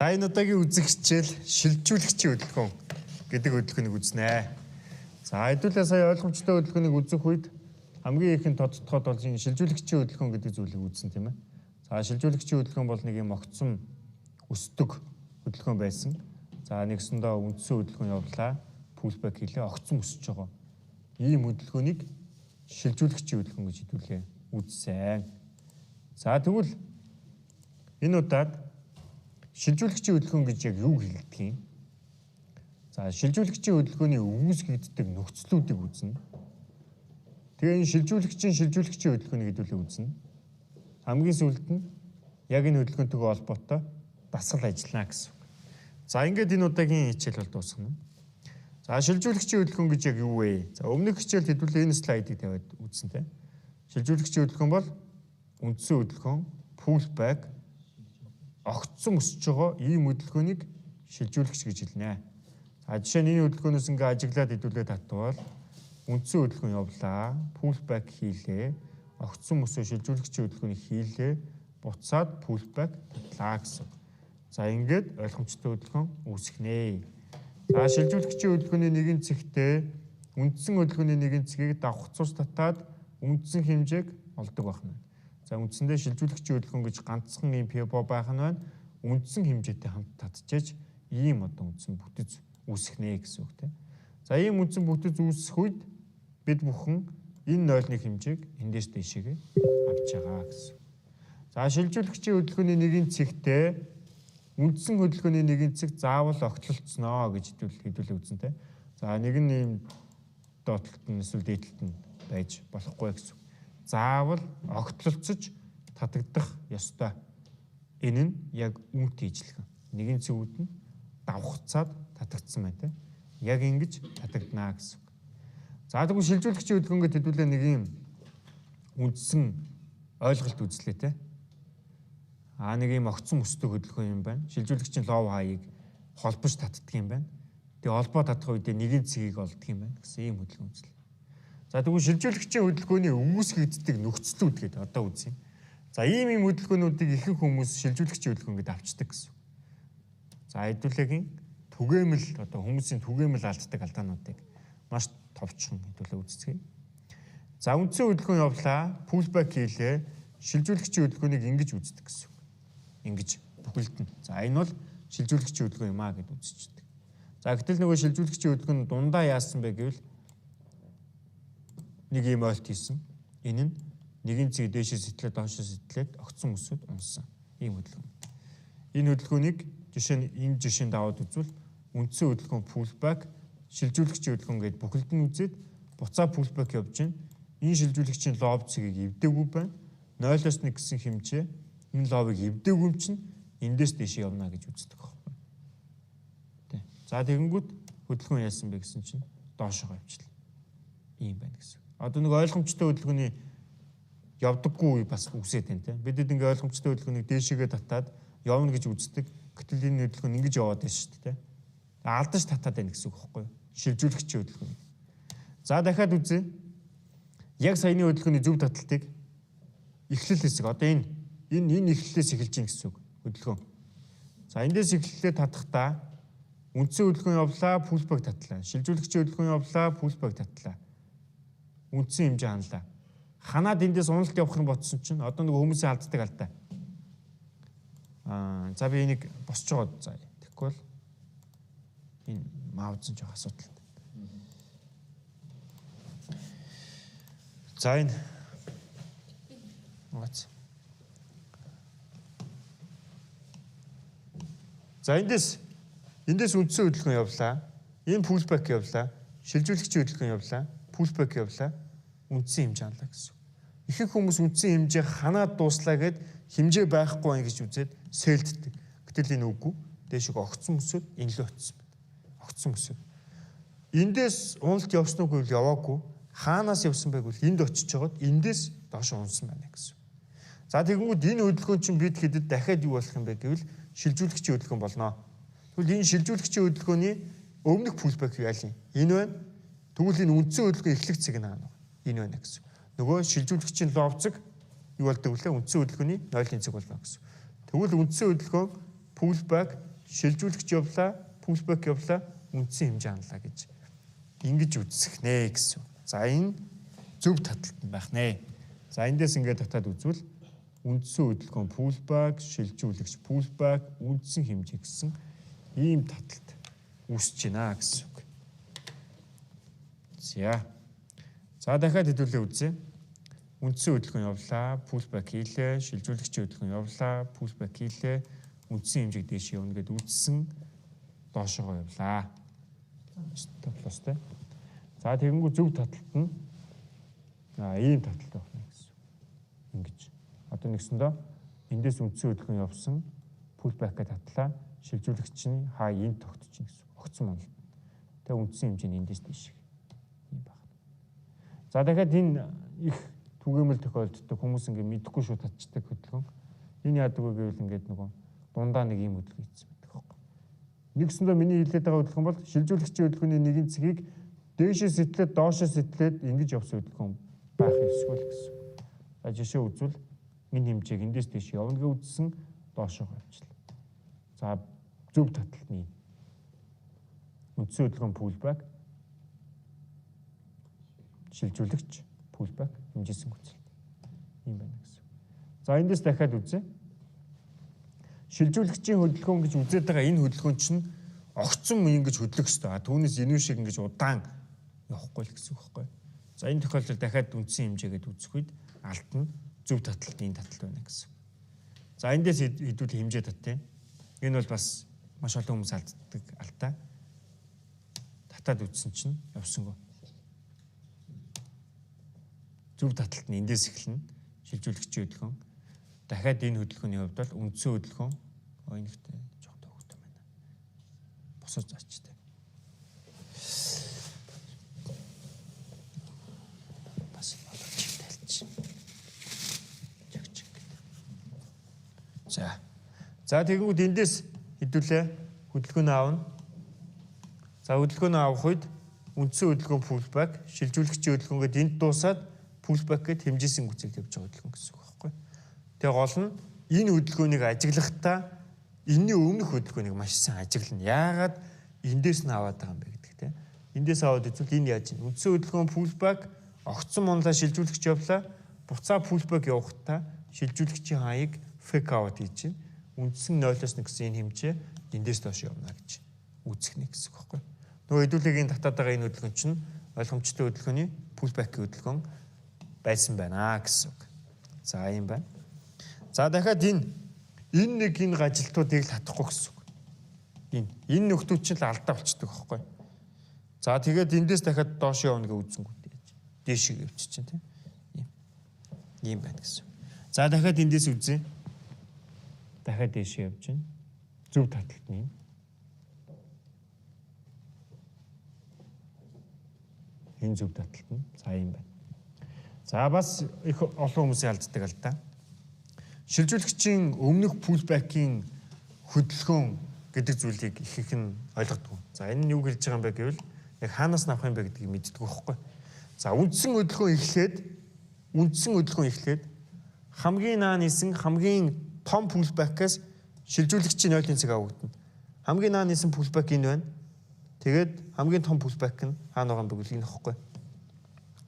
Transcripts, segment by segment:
За энэ удаагийн үзэх хичээл шилжүүлэгчийн хөдөлгөөн гэдэг хөдөлгөөнийг үзнэ. За хэдүүлээ сая ойлгомжтой хөдөлгөөнийг үзэх үед хамгийн ихэнд тодтогоод бол энэ шилжүүлэгчийн хөдөлгөөн гэдэг зүйлийг үзсэн тийм ээ. За шилжүүлэгчийн хөдөлгөөн бол нэг юм огцом өсдөг хөдөлгөөн байсан. За нэгсэндээ үндсэн хөдөлгөөн явуулаа. Пулбэк хийлээ, огцом өсөж байгаа. Ийм хөдөлгөөнийг шилжүүлэгчийн хөдөлгөөн гэж хэдүүлээ үзсэн. За тэгвэл энэ удаад шилжүүлэгчийн хөдөлгөөн гэж яг юу хэлдэг юм? За шилжүүлэгчийн хөдөлгөөний үүсгэгддэг нөхцлүүдийг үзнэ. Тэгээ энэ шилжүүлэгчийн хөдөлгөөнийг хэдүүлээ үзнэ. Хамгийн сүүлд нь яг энэ хөдөлгөөнтэйгээ холбоотой дасгал ажиллана гэсэн. За ингээд энэ удаагийн хичээл бол дуусгана. За шилжүүлэгчийн хөдөлгөөн гэж яг юу вэ? За өмнөх хичээлд хэдүүлээ энэ слайдыг тавиад үзсэн те. Шилжүүлэгчийн хөдөлгөөн бол үндсэн хөдөлгөөн, pullback огцом өсөж байгаа ийм хөдөлгөөнийг шилжүүлэгч гэж хэлнэ. За жишээ нь энэ хөдөлгөөнөөс ингээ ажиглаад хэдүүлээ татвал үндсэн хөдөлгөөн явлаа, pullback хийлээ, огцом өсөө шилжүүлэгчийн хөдөлгөөнийг хийлээ, буцаад pullback татлаа гэсэн. За ингээд ойлгомжтой хөдөлгөөн үүсгэнэ. За шилжүүлэгчийн хөдөлгөөний нэгэн цэгтээ үндсэн хөдөлгөөний нэгэн цэгийг давхцуус татаад үндсэн хэмжээг олдог байна. За үндсэндээ шилжүүлэгчийн хөдөлгөөн гэж ганцхан юм пибо байх нь байна. Үндсэн хэмжээтэй хамт татчихж ийм одоо үндсэн бүтэц үүсгэнэ гэсэн үг тийм. За ийм үндсэн бүтэц үүсэх үед бид бүхэн энэ нойлны хэмжээг эндээс дэшегээ авч байгаа гэсэн. За шилжүүлэгчийн хөдөлгөөний нэгэн цэгтээ үндсэн хөдөлгөөний нэгэн цэг заавал огтлолцсноо гэж хэдүүлээ үзэн тийм. За нэг нь ийм доотлолт нь эсвэл дээдлэлт нь байж болохгүй гэсэн. Заавал огтлолцож татагдах ёстой. Энэ нь яг үүнт хийжлэх. Нэгэн цэгүүд нь давхцаад татагдсан байна тийм. Яг ингэж татагдана гэсэн. За тэгвэл шилжүүлэгчийн хөдөлгөөнгөд хэдүүлээ нэг юм үндсэн ойлголт үзлээ тийм. Нэг юм огцом өсдөг хөдөлгөөн юм байна. Шилжүүлэгчийн лов хаяыг холбож татдаг юм байна. Тэгээ холбоо татах үедээ нэгэн цэгийг олддог юм байна гэсэн ийм хөдөлгөөн үзлээ. За тэгвэл шилжүүлэгчийн хөдөлгөөний үүсгэгддэг нөхцлүүд гэдэг одоо үзье. За ийм хөдөлгөөнүүдийг ихэнх хүмүүс шилжүүлэгчийн хөдөлгөөн гэдэг авчдаг гэсэн. За хэдүүлээгийн түгээмэл одоо хүмүүсийн түгээмэл алддаг алдаануудыг маш товчхон хэдүүлээ үзцгээе. За үндсэн хөдөлгөөн явлаа, pullback хийлээ, шилжүүлэгчийн хөдөлгөөнийг ингэж үздэг гэсэн. Ингэж бүхэлдэн. За энэ бол шилжүүлэгчийн хөдөлгөөн юм аа гэд үзчихдэг. За гэтэл нөгөө шилжүүлэгчийн хөдөлгөөн дундаа яасан бэ гэвэл нэг юм ойлт хийсэн. Энэ нь нэгэн цэг дээшээс сэтлээд доошоос сэтлээд огцом өсөд унсан. Ийм хөдөлгөөн. Энэ хөдөлгөөнийг энэ жишээнд аваад үзвэл үндсэн хөдөлгөөн pullback, шилжүүлэгчийн хөдөлгөөн гэд бүхэлдэн үзээд буцаа pullback явж байна. Энэ шилжүүлэгчийн лоб цэгийг эвдээгүй байна. 0-1 гэсэн хэмжээ энэ лобыг эвдээгүй юм чинь эндээс дэше явна гэж үздэг байхгүй. Тэ. За тэгэнгүүт хөдөлгөөн яасан бэ гэсэн чинь доошоо явчихлаа. Ийм байна гэсэн. Одоо нэг ойлгомжтой хөдөлгөөний явдаггүй бас үсээд байна тийм. Бидэд ингээ ойлгомжтой хөдөлгөөнийг дээшээгээ татаад явна гэж үздэг. Гэтэл энэ хөдөлгөөн ингэж яваад байна шүү дээ тийм. Алдаж татаад байна гэсэн үг байхгүй юу? Шилжүүлэгчийн хөдөлгөөн. За дахиад үзье. Яг саяны хөдөлгөөний зөв таталтыг эхлэл хэсэг. Одоо энэ эхлэлээс эхэлж гин гэсэн үг хөдөлгөөн. За эндээс эхлэлээ татахдаа үндсэн хөдөлгөөн явлаа, pullback татлаа. Шилжүүлэгчийн хөдөлгөөн явлаа, pullback татлаа. Үндсэн хэмжээ ханалаа. Ханаад эндээс уналт явах нь ботсон чинь одоо нэг хүмүүсийн алддаг алдаа. За би энийг босч жоод за тэгэхгүй бол энэ маавдсан жоох асуудал. За энэ What? За эндээс үндсэн хөдөлгөөн явлаа. Энэ pullback явлаа. Шилжүүлэгчийн хөдөлгөөн явлаа. Pullback явлаа. Үндсэн хэмжээ ханалаа гэсэн. Ихэнх хүмүүс үндсэн хэмжээ ханаад дууслаа гэд хэмжээ байхгүй байх гэж үзээд сэлддэг. Гэтэл энэ үгүй. Дээшээ огцом өсөд энэ л очсон байна. Огцом өсөд. Эндээс уналт явсан уу гэвэл яваагүй. Хаанаас явсан байг бол энд очиж жоод эндээс доош унсан байна гэсэн. За тэгэнгүүт энэ хөдөлгөөн чинь бид хэдэд дахиад юу болох юм бэ гэвэл шилжүүлэгчийн хөдөлгөөн болно. Тэгвэл энэ шилжүүлэгчийн хөдөлгөөний өмнөх pullback яал юм. Энэ байна. Тэгвэл энэ үндсэн хөдөлгөөн эхлэх цэг нь хаана вэ? Энэ байна гэсэн. Нөгөө шилжүүлэгчийн лоб цэг юу болдог вүлээ? Үндсэн хөдөлгөөний 0-ын цэг болно гэсэн. Тэгвэл үндсэн хөдөлгөөн pullback шилжүүлэгч явлаа, пулбэк явлаа, үндсэн хэмжээ ханлаа гэж ингэж үзэх нэ гэсэн. За энэ зөв таталтан байх нэ. За эндээс ингээд татаад үзвэл үндсэн хөдөлгөөн пулбэк, шилжүүлэгч пулбэк, үндсэн хэмжээ гэсэн ийм таталт үүсэж байна гэсэн үг. За дахиад хэдүүлээ үзье. Үндсэн хөдөлгөөн явлаа, пулбэк хийлээ, шилжүүлэгчийн хөдөлгөөн явлаа, пулбэк хийлээ, үндсэн хэмжээг дээш явна гэдээ үзсэн доошогоо явлаа. Татластай. За тэгэнгүү зөв таталт нь ийм таталт байна гэсэн. Ингэж. Одоо нэгсэндээ эндээс үндсэн хөдөлгөөн явсан, пулбэкгээ татлаа, шилжүүлэгч нь хаа энд тогтчихно гэсэн. Огцон монолт. Тэгээ үндсэн хэмжээ нь эндээс дээш. Ийм байна. За дахиад энэ их түгээмэл тохиолддог хүмүүс ингээд мэдэхгүй шууд татчихдаг хөдөлгөөн. Энэ яадаг вэ гэвэл ингээд нөгөө дундаа нэг ийм хөдөлгөөн хийсэн байдаг байхгүй. Нэгсэндээ миний хэлээд байгаа хөдөлгөөн бол шилжүүлэгчийн хөдөлгөөний нэгэн цэгийг дээшээ сэтлээд доошоо сэтлээд ингэж явсан хөдөлгөөн байх ёсгүй л гэсэн. За жишээ үзвэл энэ хэмжээг эндээс дээш явна гэж үзсэн доошоо явуулчихлаа. За зөв таталт нь үндсэн хөдөлгөөн пулбэк, шилжүүлэгч пулбэк хэмжээсэн гүйцэлтэй. Ийм байна гэсэн. За эндээс дахиад үзье. Шилжүүлэгчийн хөдөлгөөн гэж үзээд байгаа энэ хөдөлгөөн чинь огцон ингэж хөдлөх ёстой. Түүнээс энэ шиг ингэж удаан явахгүй л гэсэн үг байхгүй. За энэ тохиолдолд дахиад үндсэн хэмжээгээд үзэх үед алдна зөв таталт энэ таталт байна гэсэн. За эндээс хэдүүл хэмжээ татъя. Энэ бол бас маш олон хүмүүс алддаг алдаа. Татаад үзсэн чинь явсангүй. Зөв таталт нь эндээс эхэлнэ. Шилжүүлэгчийн хөдөлгөөн. Дахиад энэ хөдөлгөөний хувьд бол үндсэн хөдөлгөөн ойнхтой жоох төвөгтэй байна. Босож заачтай. Бас болооч тайлч. За тэгэнгүүт эндээс хэдүүлээ хөдөлгөөнөө аавна. За хөдөлгөөнөө авах үед үндсэн хөдөлгөөн пулбэк, шилжүүлэгчийн хөдөлгөөнгөд энд дуусаад пулбэк гэд хэмжээсэн гүйцэлд явж байгаа хөдөлгөөн гэсэн үг байхгүй. Тэгээ гол нь энэ хөдөлгөөнийг ажиглахдаа энэний өмнөх хөдөлгөөнийг маш сайн ажиглана. Яагаад эндээс нь аваад байгаа юм бэ гэдэг тийм. Эндээс аваад үзвэл энэ яаж юм? Үндсэн хөдөлгөөн пулбэк огцон монлаа шилжүүлэгч явлаа. Буцаа пулбэк явахдаа шилжүүлэгчийн хаяг фек аваад хийж чинь үндсэн 0-1 гэсэн энэ хэмжээ эндээс доош явна гэж үзэх нэг гэсэн үг байхгүй. Нөгөө хэдүүлгийн татаад байгаа энэ хөдөлгөөн чинь ойлгомжтой хөдөлгөөний пулбэкийн хөдөлгөөн байсан байна гэсэн үг. За юм байна. За дахиад энэ ажилтнуудыг л хатахгүй гэсэн үг. Энэ нөхдүүд чинь л алдаа болчдөг байхгүй. За тэгээд эндээс дахиад доош явна гэж үзэнгүүт дээшээ явчих чинь тийм. Ийм байна гэсэн. За дахиад эндээс үзье. Дахиад дээшээ явж байна. Зөв таталт нь. Энэ зөв таталт нь. За юм байна. За бас их олон хүмүүсийн алддаг л да. Шилжүүлэгчийн өмнөх пулбэкийн хөдөлгөөн гэдэг зүйлийг их нь ойлгодог. За энэ нь юу хэлж байгаа юм бэ гэвэл яг хаанаас авах юм бэ гэдгийг мэддэг байхгүй. За үндсэн хөдөлгөөн эхлээд хамгийн наан нисэн хамгийн том пулбэкээс шилжүүлэгчийн 0-ын цэг авагдана. Хамгийн наан нисэн пулбэк энэ байна. Тэгээд хамгийн том пулбэк нь хаана байгаа юм бэ гэвэл энэ ихгүй.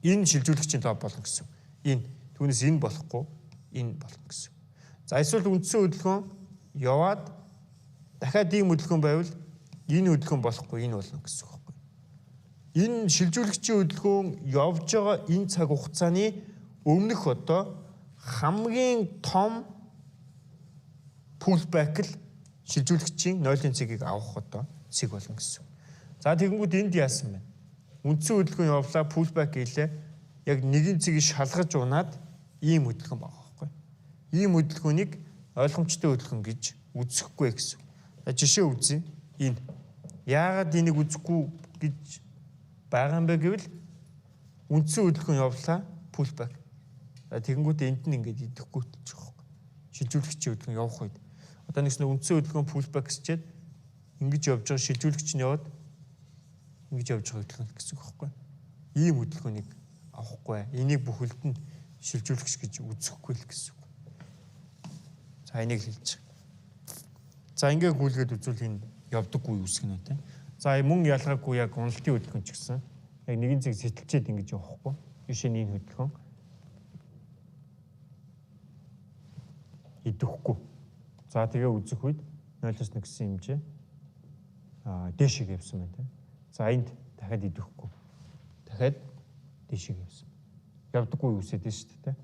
Энэ шилжүүлэгчийн лоб болно гэсэн. Энэ түүнээс энэ болохгүй энэ болно гэсэн. За эсвэл үндсэн хөдөлгөөн яваад дахиад ийм хөдөлгөөн байвал энэ хөдөлгөөн болохгүй энэ болно гэсэн үг байхгүй. Энэ шилжүүлэгчийн хөдөлгөөн явж байгаа энэ цаг хугацааны өмнөх одоо хамгийн том пулбэк л шилжүүлэгчийн 0-ын цэгийг авах одоо цэг болно гэсэн. За тэгэнгүүт энд яасан бэ? Үндсэн хөдөлгөөн явлаа, пулбэк хийлээ. Яг нэгэн цэгийг шалгаж унаад ийм хөдөлгөөн байгаа байхгүй. Ийм хөдөлгөөнийг ойлгомжтой хөдөлгөөн гэж үзэхгүй гэсэн. Жишээ үзье. Энэ яагаад энийг үзэхгүй гэж байгаа юм бэ гэвэл үндсэн хөдөлгөөн явлаа, пулбэк. Тэгэнгүүт энд нь ингэж идэхгүй болчих واخ. Шилжүүлэгчийн хөдөлгөөн явах үед одоо нэгснэ үндсэн хөдөлгөөн пулбэк гэсчээд ингэж явж байгаа шилжүүлэгч нь яваад ингэж явж байгаа хөдөлгөөн гэсэн үг байхгүй. Ийм хөдөлгөөнийг авахгүй. Энийг бүхэлд нь шилжүүлэгч гэж үзэхгүй л гэсэн үг. За энийг хэлж байгаа. За ингээ гүйлгээд үзвэл энэ явдаггүй үсгэнэ те. За мөн ялгаагүй яг уналтын хөдөлгөөн ч гэсэн яг нэгэн зэг сэтэлчээд ингэж явахгүй. Жишээ нь энэ хөдөлгөөн идэхгүй. За тэгээ үзэх үед 0-1 гэсэн хэмжээ дээшээ явсан байна те. За энд дахиад идэхгүй. Дахиад дээшээ явсан. Явдаггүй үсээд дээ шүү дээ.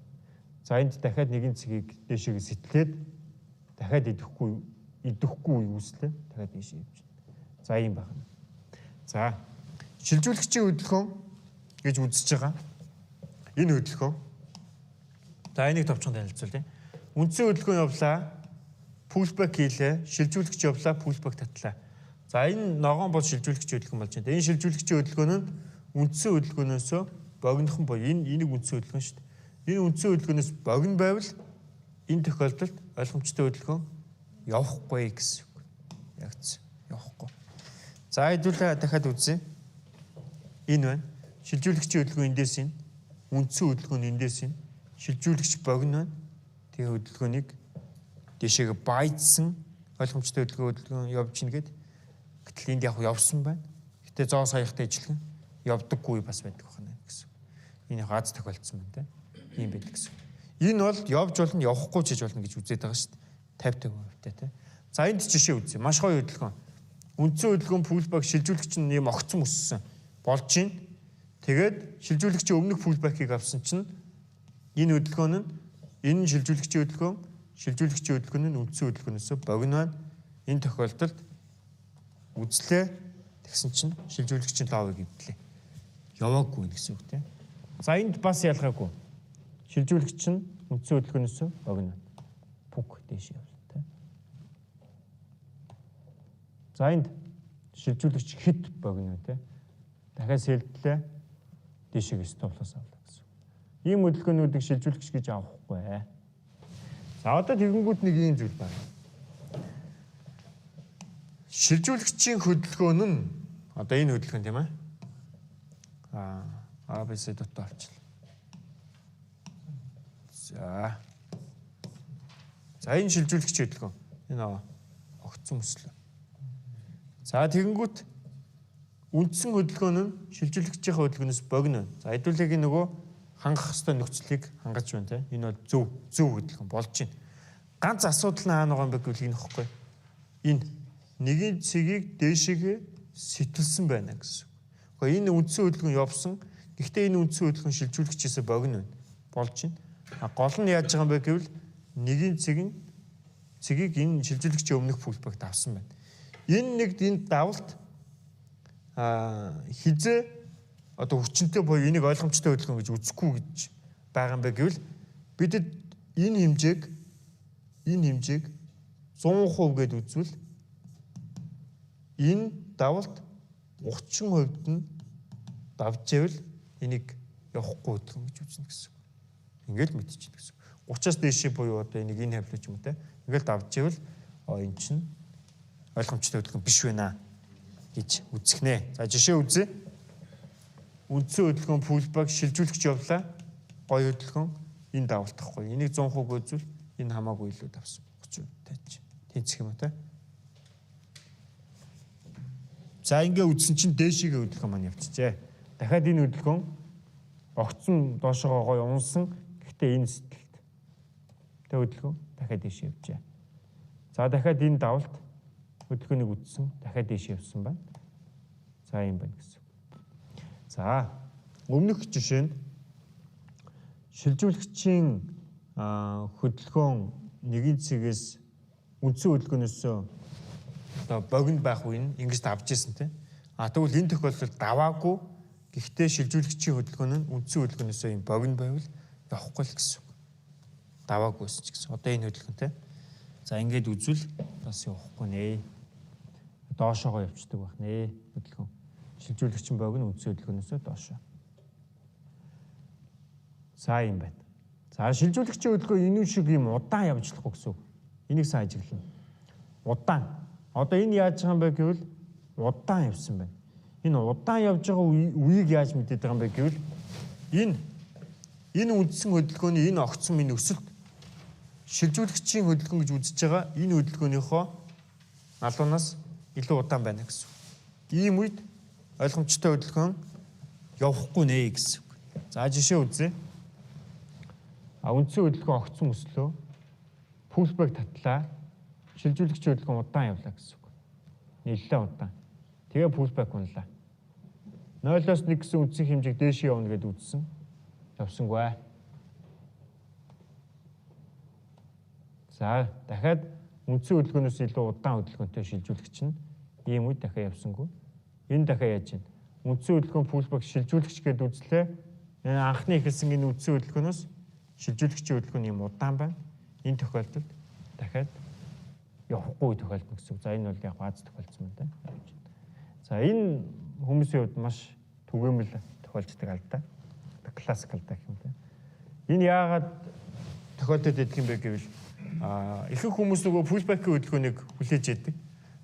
За энд дахиад нэгэн цэгийг дээшээ сэтэлээд дахиад идэхгүй үүслээ дахиад дээшээ явж байна. За ийм байна. За шилжүүлэгчийн хөдөлгөөн гэж үзэж байгаа. Энэ хөдөлгөөн. За энийг товчхон танилцуулъя. Үндсэн хөдөлгөөн явлаа. Пулбэк хийлээ. Шилжүүлэгч явлаа. Пулбэк татлаа. За энэ ногоон бол шилжүүлэгчийн хөдөлгөөн болж байна. Энэ шилжүүлэгчийн хөдөлгөөн нь үндсэн хөдөлгөөнөөс богинохон боё. Энийг үндсэн хөдөлгөөн шүү дээ. Энэ үндсэн хөдөлгөөнөөс богино байвал энэ тохиолдолд ойлгомжтой хөдөлгөөн явахгүй гэсэн үг. Ягц явахгүй. За хэдүүлээ дахиад үзье. Энэ байна. Шилжүүлэгчийн хөдөлгөөн эндээс ин, үндсэн хөдөлгөөн эндээс ин, шилжүүлэгч богино байна. Тэгээ хөдөлгөөнийг дэшегээ байцсан ойлгомжтой хөдөлгөөн явж ийн гэд. Гэтэл энд яг явсан байна. Гэтэ зоо саяхтай ижилхэн явдаггүй бас байдаг байна гэсэн. Энэ хаац тохиолдсон байна те. Ийм байдаг гэсэн. Энэ бол явж болно, явахгүй ч гэж болно гэж үзээд байгаа шүү дээ. 50% те. За энд жишээ үзье. Маш гоё хөдөлгөөн. Үндсэн хөдөлгөөн пулбэк шилжүүлэгч нь юм огцон өссөн болж байна. Тэгээд шилжүүлэгчийн өмнөх пулбэкийг авсан чинь энэ хөдөлгөөн нь энэ шилжүүлэгчийн хөдөлгөөн нь үндсэн хөдөлгөөнөөс богино байна. Энэ тохиолдолд үзлээ тэгсэн чинь шилжүүлэгчийн лавыг эвдлээ. Яваагүй гэсэн үг тийм. За энд бас ялгаагүй. Шилжүүлэгч нь үндсэн хөдөлгөөнөөс богино. Пүнк дэш явлаа тийм. За энд шилжүүлэгч хэд богино тийм. Дахиад сэлдлээ дэшийг стоплоос авлаа гэсэн. Ийм хөдөлгөөнүүдийг шилжүүлэгч гэж авахгүй. За одоо тэгэнгүүт нэг ийм зүйл байна. Шилжүүлэгчийн хөдөлгөөн нь одоо энэ хөдөлгөөн тийм ээ. ABC дотор авчлаа. За энэ шилжүүлэгчийн хөдөлгөөн. Энэ огцон өслөө. За тэгэнгүүт үндсэн хөдөлгөөн нь шилжүүлэгчийн хөдөлгөөнөөс богино. За хэдүүлээгийн нөгөө хангах ёстой нөхцөлийг хангаж байна тийм. Энэ бол зөв хөдөлгөөн болж байна. Ганц асуудал нь хаана байгаа юм бэ гэвэл энэ ихгүй. Энэ нэгэн цэгийг дээшээгээ сэтэлсэн байна гэсэн. Гэхдээ энэ үндсэн хөдөлгөөн явсан. Гэхдээ энэ үндсэн хөдөлгөөн шилжүүлэгчээс богино байна. Болж байна. Гол нь яаж байгаа юм бэ гэвэл нэгэн цэгийг энэ шилжүүлэгчийн өмнөх пулбэкт авсан байна. Энэ давалт хизээ одоо хүчнтэй боёо энийг ойлгомжтой хөдөлгөөн гэж үзэхгүй гэж байгаа юм бэ гэвэл бидэд энэ хэмжээг 100% гэд үзвэл энэ давалт 30%-д нь давж ивэл энийг явахгүй хөдөлгөөн гэж үзнэ гэсэн. Ингээл мэдчихэв гэсэн. 30-аас дээшээ буюу одоо энийг энэ хавлаж юм те. Ингээл давж ивэл энэ чинь ойлгомжтой хөдөлгөөн биш байна гэж үзэхнэ. За жишээ үзье. Үндсэн хөдөлгөөн пулбэк шилжүүлэгч явлаа. Гоё хөдөлгөөн энэ давалт тахгүй. Энийг 100% үзвэл энэ хамаагүй илүү давсан. 30 тааж. Тэнцэх юм уу те? За ингээ үзсэн чинь дээшигээ хөдөлгөөн маань явчихжээ. Дахиад энэ хөдөлгөөн огцон доошоо гоё унсан. Гэхдээ энэ сэтэлт. Тэ хөдөлгөөн дахиад дээш явжээ. За дахиад энэ давалт хөдөлгөөнийг үзсэн. Дахиад дээш явсан байна. За юм байна гэсэн. За өмнөх жишээ нь шилжүүлэгчийн хөдөлгөөн нэгэн цэгээс үндсэн хөдөлгөөнөөс одоо богино байх үе нь ингэж давж исэн тийм. Тэгвэл энэ тохиолдолд даваагүй. Гэхдээ шилжүүлэгчийн хөдөлгөөн нь үндсэн хөдөлгөөнөөс юм богино байвал явахгүй л гэсэн. Даваагүйс ч гэсэн. Одоо энэ хөдөлгөөн тийм. За ингэж үзвэл бас явахгүй нэ. Доошоогоо явцдаг байх нэ хөдөлгөөн. Шилжүүлэгчин богино үндсэн хөдөлгөөнөөс доошоо. За юм байна. За шилжүүлэгчийн хөдөлгөөн энэ шиг юм удаан явжлахгүй гэсэн. Энийг сайн ажиглана. Удаан. Одоо энэ яаж байгаа юм бэ гэвэл удаан явсан байна. Энэ удаан явж байгаа үеийг яаж мэдээд байгаа юм бэ гэвэл энэ үндсэн хөдөлгөөний энэ огцон минь өсөлт шилжүүлэгчийн хөдөлгөөн гэж үзэж байгаа энэ хөдөлгөөнийхөө налуунаас илүү удаан байна гэсэн. Ийм үед ойлгомжтой хөдөлгөөн явахгүй нэ гэсэн. За жишээ үзье. Үндсэн хөдөлгөөн огцон өслөө. Пулсбэк татлаа. Шилжүүлэгчийн хөдөлгөөн удаан явлаа гэсэн. Нэлээд удаан. Тэгээ пулсбэк унлаа. 0-1 гэсэн үндсэн хэмжээг дээш явна гэдээ үзсэн. Явсангүй. За дахиад үндсэн хөдөлгөөнөөс илүү удаан хөдөлгөөнтэй шилжүүлэгч нь ийм үед дахиад явсангүй. Энэ дахиад яаж чинь? Үндсэн хөдөлгөөн пулсбэк шилжүүлэгч гэдээ үзлээ. Анхны ихэлсэн энэ үндсэн хөдөлгөөнөөс шилжүүлэгчийн хөдөлгөөн юм удаан байна. Энэ тохиолдолд дахиад явахгүй тохиолдно гэсэн. За энэ бол яг бааз тохиолдсон байна. За энэ хүмүүсийн хувьд маш түгээмэл тохиолддог алдаа. Классик алдаа гэх юм те. Энэ яагаад тохиолдод идэх юм бэ гэвэл ихэнх хүмүүс нөгөө пулбэкийн хөдөлгөөнийг хүлээж яддаг.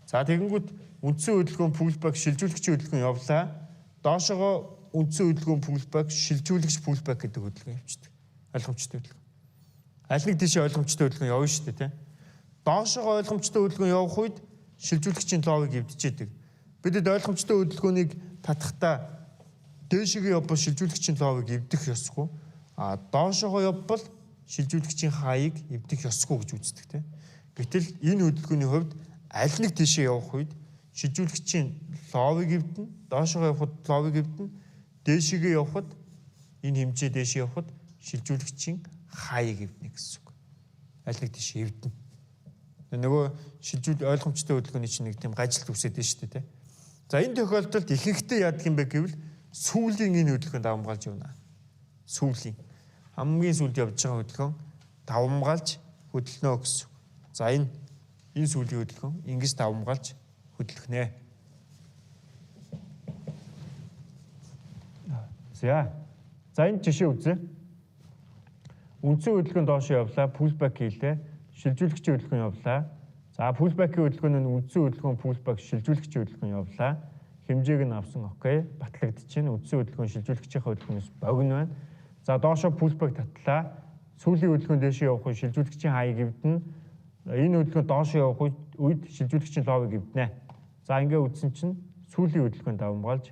За тэгэнгүүт үндсэн хөдөлгөөн пулбэк шилжүүлэгчийн хөдөлгөөн явлаа. Доошогоо үндсэн хөдөлгөөн пулбэк шилжүүлэгч пулбэк гэдэг хөдөлгөөн явчихдаг. Ойлгомжтой хөдөлгөөн. Аль нэг тийшээ ойлгомжтой хөдөлгөөн явна шүү дээ, тийм. Доошогоо ойлгомжтой хөдөлгөөн явах үед шилжүүлэгчийн ловыг эвдчихэд. Бидэд ойлгомжтой хөдөлгөөнийг татахдаа дээшгээ явбал шилжүүлэгчийн ловыг эвдэх ёсгүй. Доошогоо явбал шилжүүлэгчийн хааяг эвдэх ёсгүй гэж үздэг, тийм. Гэтэл энэ хөдөлгөөний хувьд аль нэг тийшээ явах үед шилжүүлэгчийн ловыг эвдэнэ, доошогоо явхад ловыг эвдэнэ, дээшгээ явхад энэ хэмжээ дээшээ явхад шилжүүлэгчийн хааяг эвдэнэ гэсэн үг. Аль нэг тийш эвдэнэ. Нөгөө шилжүүл ойлгомжтой хөдөлгөөний чинь нэг тийм гажил үсээд байна шүү дээ, тийм. За энэ тохиолдолд ихэнхдээ яадаг юм бэ гэвэл сүүлийн энэ хөдөлгөөнд давамгаалж явна. Сүүлийн хамгийн сүүлд явж байгаа хөдөлгөөн давамгаалж хөдөлнө гэсэн. За энэ сүүлийн хөдөлгөөн ингэж давамгаалж хөдөлгөнэ. За энэ жишээ үзье. Үндсэн хөдөлгөөн доош явлаа, пулбэк хийлээ. Шилжүүлэгчийн хөдөлгөөн явлаа. За пулбэкийн хөдөлгөөн нь үндсэн хөдөлгөөн пулбэк шилжүүлэгчийн хөдөлгөөн явлаа. Хэмжээг нь авсан окей. Батлагдчихээн. Үндсэн хөдөлгөөн шилжүүлэгчийн хөдөлгөөнөөс богино байна. За доошоо пулбэк татлаа. Сүүлийн хөдөлгөөн дээшээ явах үед шилжүүлэгчийн хааяг эвдэнэ. Энэ хөдөлгөөн доошоо явах үед шилжүүлэгчийн ловыг эвдэнэ. За ингээ үзсэн чинь сүүлийн хөдөлгөөн давамгаалж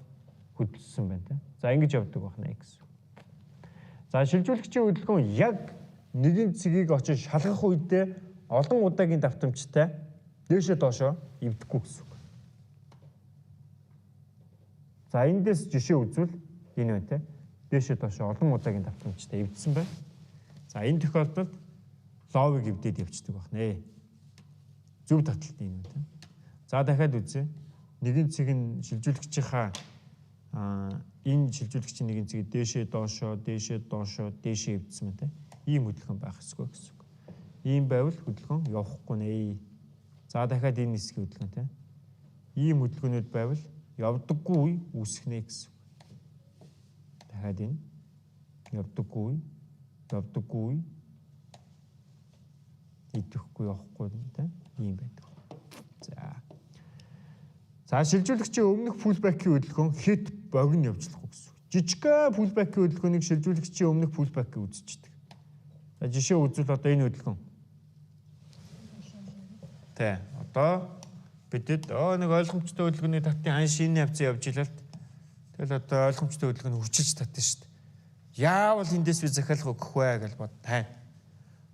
хөдөлсөн байна тийм. За ингэж явдаг байна гэсэн. За шилжүүлэгчийн хөдөлгөөн яг нэгэн цэгийг очиж шалгах үедээ олон удаагийн давтамжтай дээшээ доошоо эвдэхгүй гэсэн үг. За эндээс жишээ үзвэл энэ байна те. Дээшээ доошоо олон удаагийн давтамжтай эвдсэн байна. За энэ тохиолдолд ловыг эвдээд явчихдаг байна. Зөв таталт юм те. За дахиад үзье. Нэгэн цэг нь шилжүүлэгчийнхаа энэ шилжүүлэгчийн нэгэн цэгийг дээшээ доошоо дээшээ эвдсэн байна те. Ийм хөдөлгөөн байх ёсгүй гэсэн үг. Ийм байвал хөдөлгөөн явахгүй нэ. За дахиад энэ хэсгийн хөдөлгөөн тийм. Ийм хөдөлгөөнүүд байвал явдаггүй үе үүсгэнэ гэсэн үг. Дахиад энэ явдаггүй үе идэхгүй явахгүй тийм. Ийм байдаг. За шилжүүлэгчийн өмнөх пулбэкийн хөдөлгөөн хэд богино явуулахгүй гэсэн үг. Жижигхэн пулбэкийн хөдөлгөөнийг шилжүүлэгчийн өмнөх пулбэкийг үзчихдэг. За жишээ үзвэл одоо энэ хөдөлгөөн. Тэ одоо бидэд нэг ойлгомжтой хөдөлгөөний татны ан шинэ явцсан явж илаа л. Тэгэл одоо ойлгомжтой хөдөлгөөний хүчилж татна шүү дээ. Яавал эндээс би захиалах өгөх вэ гэж бод тань.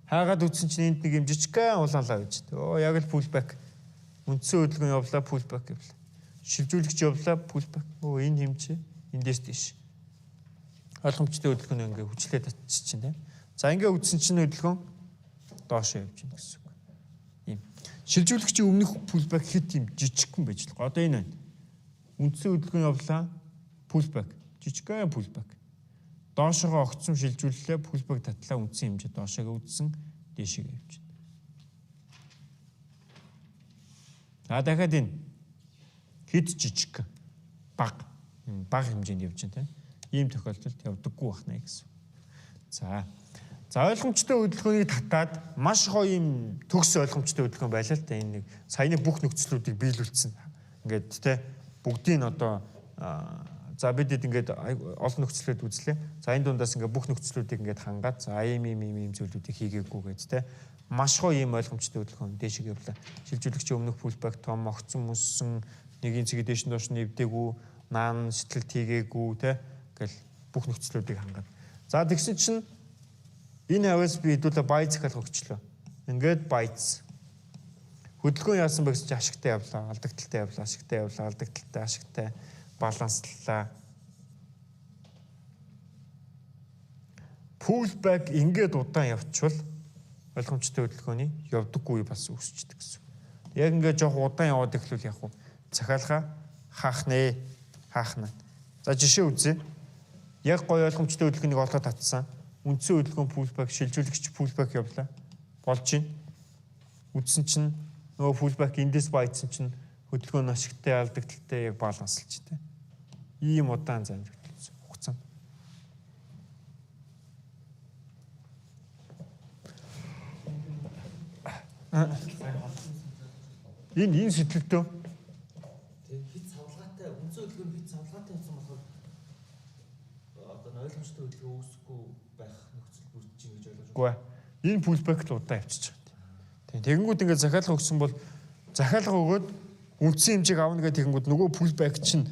Хаагаад үтсэн чинь энд нэг юм жижигхэн улаалаа байж. Яг л пулбэк. Үндсэн хөдөлгөөн явлаа пулбэк гэвэл. Шилжүүлэгч явлаа пулбэк. Энэ хэмжээ эндээс тийш. Ойлгомжтой хөдөлгөөний ингээ хүчлээ татчих чинь тийм. За ингээ үтсэн чинь хөдөлгөөн доошоо явж гин гэсэн үг. Ийм. Шилжүүлэгчийн өмнөх пулбэк хэд юм жижигхэн байж л. Одоо энэ байна. Үндсэн хөдөлгөөн явлаа пулбэк. Жижигхэн пулбэк. Доошоо огцсон шилжүүллээ пулбэк татлаа үндсэн хэмжээ доошоо үтсэн дээшээ явж гин. За дахиад энэ хэд жижигхэн бага хэмжээнд явж гин тийм. Ийм тохиолдолд явдаггүй байна гэсэн. За ойлгомжтой хөдөлгөөнийг татаад маш гоё юм төгс ойлгомжтой хөдөлгөөн байлаа л та энэ нэг саяны бүх нөхцлүүдийг биелүүлсэн. Ингээд те бүгдийг нь одоо За бидэд ингээд олон нөхцлүүд үзлээ. За энэ дундаас ингээд бүх нөхцлүүдийг ингээд хангаад за ийм зүйлүүдийг хийгээгүй гэж те. Маш гоо ийм ойлгомжтой хөдөлгөөн дээшээ явлаа. Шилжүүлэгчийн өмнөх пулбэк том огцон мөссөн нэгийн цэгийн дээш нь доош нь эвдээгүй наан сэтгэлт хийгээгүй те. Ингээл бүх нөхцлүүдийг хангаад. За тэгсэн чинь энэ хавьяас би хэдүүлээ бай захиалга өгчлөө. Ингээд байц. Хөдөлгөөн яасан бэ гэж ашигтай явлаа, алдагдaltaй явлаа, ашигтай явлаа, алдагдaltaй, ашигтай баланслалаа. Пулбэк ингээд удаан явчихвал ойлгомжтой хөдөлгөөний явдаггүй бас өсчдөг гэсэн. Яг ингээд жоох удаан яваад эхлүүл яг уу захиалга хаахнэ, хаахна. За жишээ үзье. Яг гоё ойлгомжтой хөдөлгөөнийг олоод татсан. Үндсэн хөдөлгөөн пулбэк, шилжүүлэгч пулбэк явлаа. Болж байна. Үдсэн чинь нөгөө пулбэк эндээс байцсан чинь хөдөлгөөн ашигтай алдагдaltaй яг баланслж тээ. Ийм удаан замжигдсан хугацаанд. Энэ сэтгэлдөө хит савлгаатай үндсэн хөдөлгөөн хит савлгаатай болсон болохоор одоо ойлгомжтой хөдөлгөөн үүсэхгүй байх нөхцөл бүрдэж байна гэж ойлгож байна. Энэ пулбэк л удаан явчихж байгаа. Тэгэнгүүт ингээд захиалга өгсөн бол захиалга өгөөд үндсэн хэмжээг авна гэдэг тэгэнгүүт нөгөө пулбэк чинь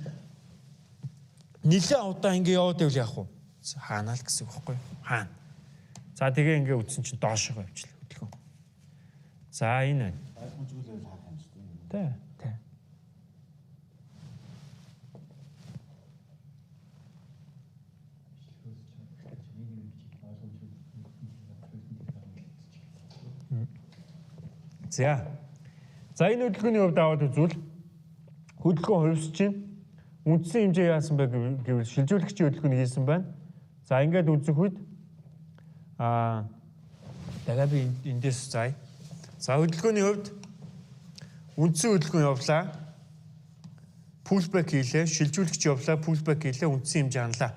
нэлээд удаан ингээд яваад байвал яах вэ? Хаанаа л гэсэн үг байхгүй юу? Хаана. За тэгээ ингээд үдсэн чинь доошоо явчихлаа хөдөлгөөн. За энэ байна. Ойлгомжгүй л хаах юм шүү дээ. Тэ. За энэ хөдөлгөөний хувьд аваад үзвэл хөдөлгөөн хувьсч чинь үндсэн хэмжээ яасан бэ гэвэл шилжүүлэгчийн хөдөлгөөнийг хийсэн байна. За ингээд үзэх үед дахиад би эндээс зай. За хөдөлгөөний хувьд үндсэн хөдөлгөөн явлаа. Пулбэк хийлээ, шилжүүлэгч явлаа, пулбэк хийлээ, үндсэн хэмжээ ханлаа.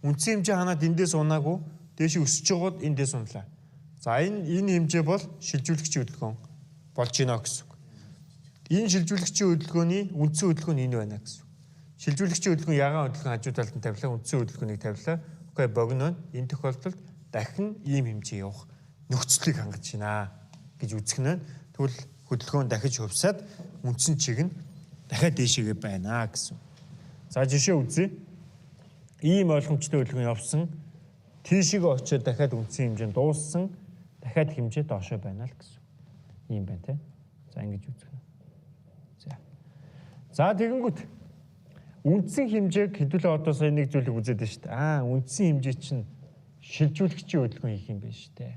Үндсэн хэмжээ ханаад эндээс унаагүй, дээш өсөж байгаад эндээс унлаа. За энэ хэмжээ бол шилжүүлэгчийн хөдөлгөөн болж гинэ гэсэн үг. Энэ шилжүүлэгчийн хөдөлгөөний үндсэн хөдөлгөөн энэ байна гэсэн үг. Шилжүүлэгчийн хөдөлгөөн ягаан хөдөлгөөн хажуу талд нь тавилаа, үндсэн хөдөлгөөнийг тавилаа. Окей, богино. Энэ тохиолдолд дахин ийм хэмжээ явах нөхцөлийг хангаж байна гэж үзэх нь. Тэгвэл хөдөлгөөн дахиж хувьсаад үндсэн чиг нь дахиад дээшээгээ байна гэсэн. За жишээ үзье. Ийм ойлгомжтой хөдөлгөөн явсан. Тийшээгээ очиод дахиад үндсэн хэмжээнд дууссан. Дахиад хэмжээ доошоо байна л гэсэн. Ийм байна те. За ингэж үзэх нь. За тэгэнгүүт үндсэн хэмжээг хэдүүлээ одоо сая нэг зүйлийг үзээд байна шүү дээ. Үндсэн хэмжээ чинь шилжүүлэгчийн хөдөлгөөн хийх юм байна шүү дээ.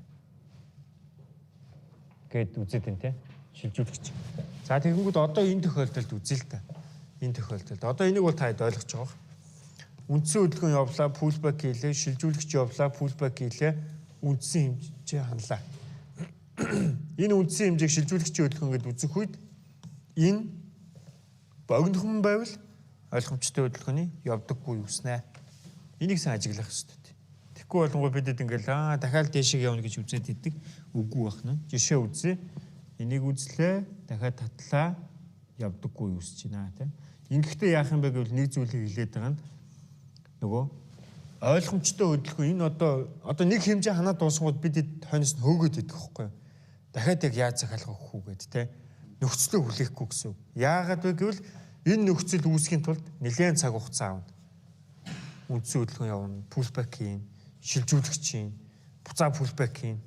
Гэт үзээд байна те. Шилжүүлэгч. За тэгэнгүүт одоо энэ тохиолдолд үзье л да. Энэ тохиолдолд. Одоо энийг бол та хэд ойлгож байгаа. Үндсэн хөдөлгөөн явлаа, пулбэк хийлээ, шилжүүлэгч явлаа, пулбэк хийлээ, үндсэн хэмжээ ханлаа. Энэ үндсэн хэмжээг шилжүүлэгчийн хөдөлгөөн гэдээ үзэх үед энэ богинохон байвал ойлгомжтой хөдөлгөөний явдаггүй юуснаа. Энийг сайн ажиглах хэрэгтэй. Тэгэхгүй болонгоо бидэд ингээл дахиад дээшээ явна гэж үзээд идэг үгүй байна. Жишээ үзье. Энийг үзлээ, дахиад татлаа явдаггүй юусч байна тийм. Ингэхдээ яах юм бэ гэвэл нэг зүйлийг хэлээд байгаа нь нөгөө ойлгомжтой хөдөлгөөн энэ одоо нэг хэмжээ ханаад дуусгууд бидэд хойноос нь хөөгөөд идэх байхгүй юу? Дахиад яг яаж захиалга өгөх үү гэд те. Нөхцөлөө хүлээхгүй гэсэн. Яагаад вэ гэвэл энэ нөхцөл үүсгэхийн тулд нэлээд цаг хугацаа авна. Үндсэн хөдөлгөөн явна, пулбэк хийн, шилжүүлэгч хийн, буцаа пулбэк хийн.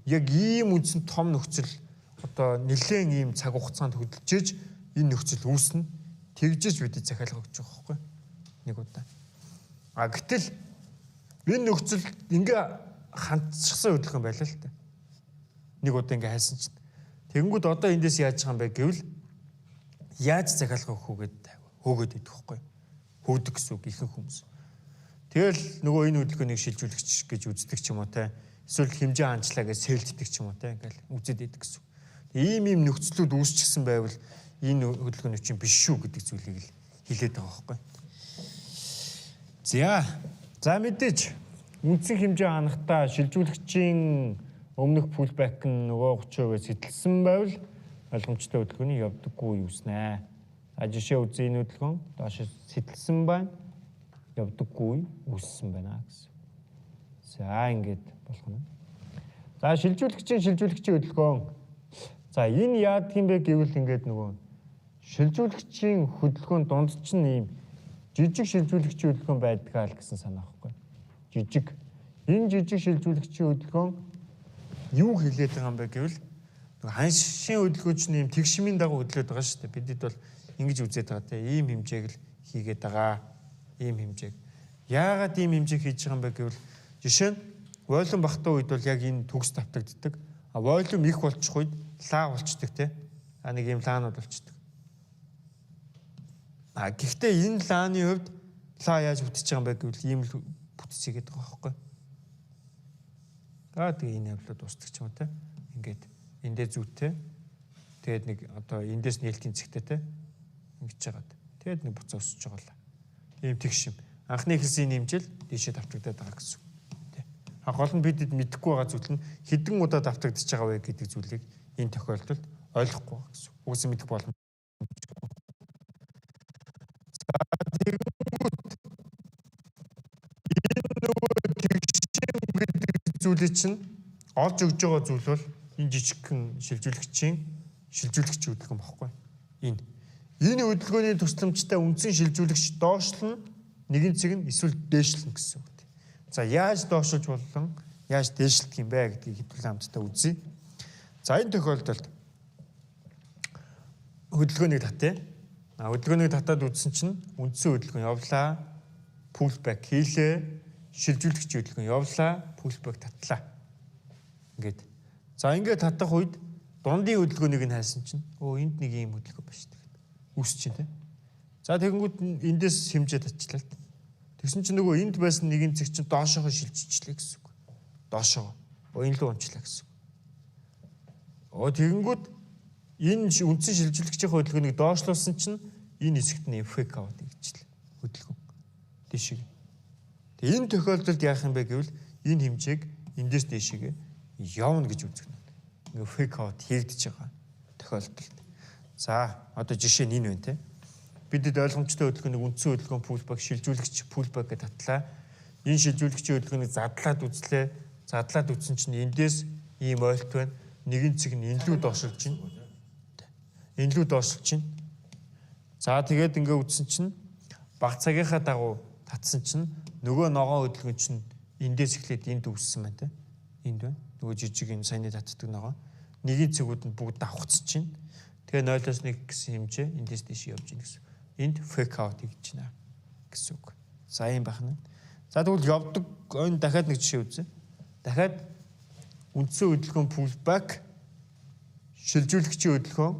Яг ийм үндсэн том нөхцөл одоо нэлээд ийм цаг хугацаанд хөдөлж энэ нөхцөл үүснэ. Тэгжиж бидэд захиалга өгч байгаа байхгүй юу? Нэг удаа. Гэтэл энэ нөхцөл ингээ хандчихсан хөдөлгөөн байлаа л та. Нэг удаа ингээ хайсан чинь. Тэгэнгүүт одоо эндээс яаж байгаа юм бэ гэвэл яаж захиалга өгөх үгээд хөөгөөд идэх байхгүй. Хөөдөг гэсэн үг ихэнх хүмүүс. Тэгэл нөгөө энэ хөдөлгөөнийг шилжүүлэгч гэж үздэг ч юм уу те. Эсвэл хэмжээ ханчлаа гэж сэлддэг ч юм уу те. Ингээл үзээд идэх гэсэн. Ийм нөхцлүүд үүсчихсэн байвал энэ хөдөлгөөний чинь биш шүү гэдэг зүйлийг л хэлээд байгаа байхгүй. За мэдээж үндсэн хэмжээ ханахтаа шилжүүлэгчийн өмнөх пулбэк нь нөгөө 30%-ээс сэтэлсэн байвал ойлгомжтой хөдөлгөөний явдаггүй юуснаа. За жишээ үзье энэ хөдөлгөөн доош сэтэлсэн байна. явдаггүй үүссэн байна гэсэн. За ингээд болох нь. За шилжүүлэгчийн хөдөлгөөн. За энэ яадаг юм бэ гэвэл ингээд нөгөө шилжүүлэгчийн хөдөлгөөн дунд чинь ийм жижиг шилжүүлэгчийн хөдөлгөөн байдгаа л гэсэн санаа байхгүй. Жижиг. Энэ жижиг шилжүүлэгчийн хөдөлгөөн юу хэлээд байгаа юм бэ гэвэл ханшийн хөдөлгөөч нь ийм тэгшмийн дагуу хөдлөд байгаа шүү дээ. Бидэд бол ингэж үзээд байгаа те. Ийм хэмжээг л хийгээд байгаа. Ийм хэмжээг. Яагаад ийм хэмжээг хийж байгаа юм бэ гэвэл жишээ нь волюм багтаа үед бол яг энэ төгс давтагддаг. А волюм их болчих үед лаа болчдөг те. А нэг ийм лаанууд болчдөг. А гэхдээ энэ лааны хувьд лаа яаж бүтэж байгаа юм бэ гэвэл ийм л бүтцээгээд байгаа байхгүй. Аа тэгээ энэ явдлууд устдаг ч юм уу те. Ингээд эндээ зүйтэй. Тэгээд нэг одоо эндээс нээлтийн зэгтэй те. Ингэж жагаад. Тэгээд нэг буцаа өсөж байгаа л. Ийм тэгш юм. Анхны хэлсийн нэмжил дээшээ давтагдаад байгаа гэсэн. Тэ. А гол нь бидэд мэдэхгүй байгаа зүйл нь хэдэн удаа давтагдаж байгаа вэ гэдэг зүйлийг энэ тохиолдолд ойлгохгүй байгаа гэсэн. Угсаа мэдэх болно. Зүйлийг чинь олж өгж байгаа зүйл бол энэ жижигхэн шилжүүлэгчийн хөдөлгөөн багхгүй. Энэ хөдөлгөөний тусламжтай үндсэн шилжүүлэгч доошлно, нэгэн цэг нь эсвэл дээшлэн гэсэн үг. За яаж доошлж болон яаж дээшлэх юм бэ гэдгийг хэдүүлэн хамтдаа үзье. За энэ тохиолдолд хөдөлгөөнийг татъя. Хөдөлгөөнийг татаад үзсэн чинь үндсэн хөдөлгөөн явлаа, pullback хийлээ. Шилжүүлэгчийн хөдөлгөөн явлаа, pullback татлаа. Ингээд. За ингээд татах үед дундын хөдөлгөөнийг нь хайсан чинь энд нэг ийм хөдөлгөөн ба шүү дээ. Үсч чинь тий. За тэгэнгүүт эндээс хэмжээ татчихлаа л. Тэгсэн чинь нөгөө энд байсан нэгэн зэг чинь доошоо шилжчихлээ гэсэн үг. Доошоо. Энэ лөө унчлаа гэсэн үг. Тэгэнгүүт энэ үндсэн шилжүүлэгчийн хөдөлгөөнийг доошлуулсан чинь энэ хэсэгт нь fake out гэжлээ. Хөдөлгөөн. Тийшээ. Тэгээ энэ тохиолдолд яах юм бэ гэвэл энэ хэмжээг эндээс дээшээгээ явна гэж үзэх нь. Ингээ fake out хийгдэж байгаа тохиолдолд. За одоо жишээ нь энэ байна те. Бидэд ойлгомжтой хөдөлгөөнийг үндсэн хөдөлгөөн pullback шилжүүлэгч pullback гэж татлаа. Энэ шилжүүлэгчийн хөдөлгөөнийг задлаад үзлээ. Задлаад үзсэн чинь эндээс ийм ойлт байна. Нэгэн цэг нь энлүү доошлж чинь. Энлүү доошлж чинь. За тэгээд ингээ үзсэн чинь баг цагийнхаа дагуу татсан чинь нөгөө ногоон хөдөлгөөн чинь эндээс эхлээд энд үссэн байна те. Энд байна. Нөгөө жижиг энэ саяны татдаг ногоо. Нэгийн цэгүүд нь бүгд давхцж чинь. Тэгээ 0-1 гэсэн хэмжээ эндээс дэш явж ийн гэсэн. Энд fake out гэж байна гэсэн үг. За юм байна. За тэгвэл явдаг энэ дахиад нэг жишээ үзье. Дахиад үндсэн хөдөлгөөн pullback шилжүүлэгчийн хөдөлгөөн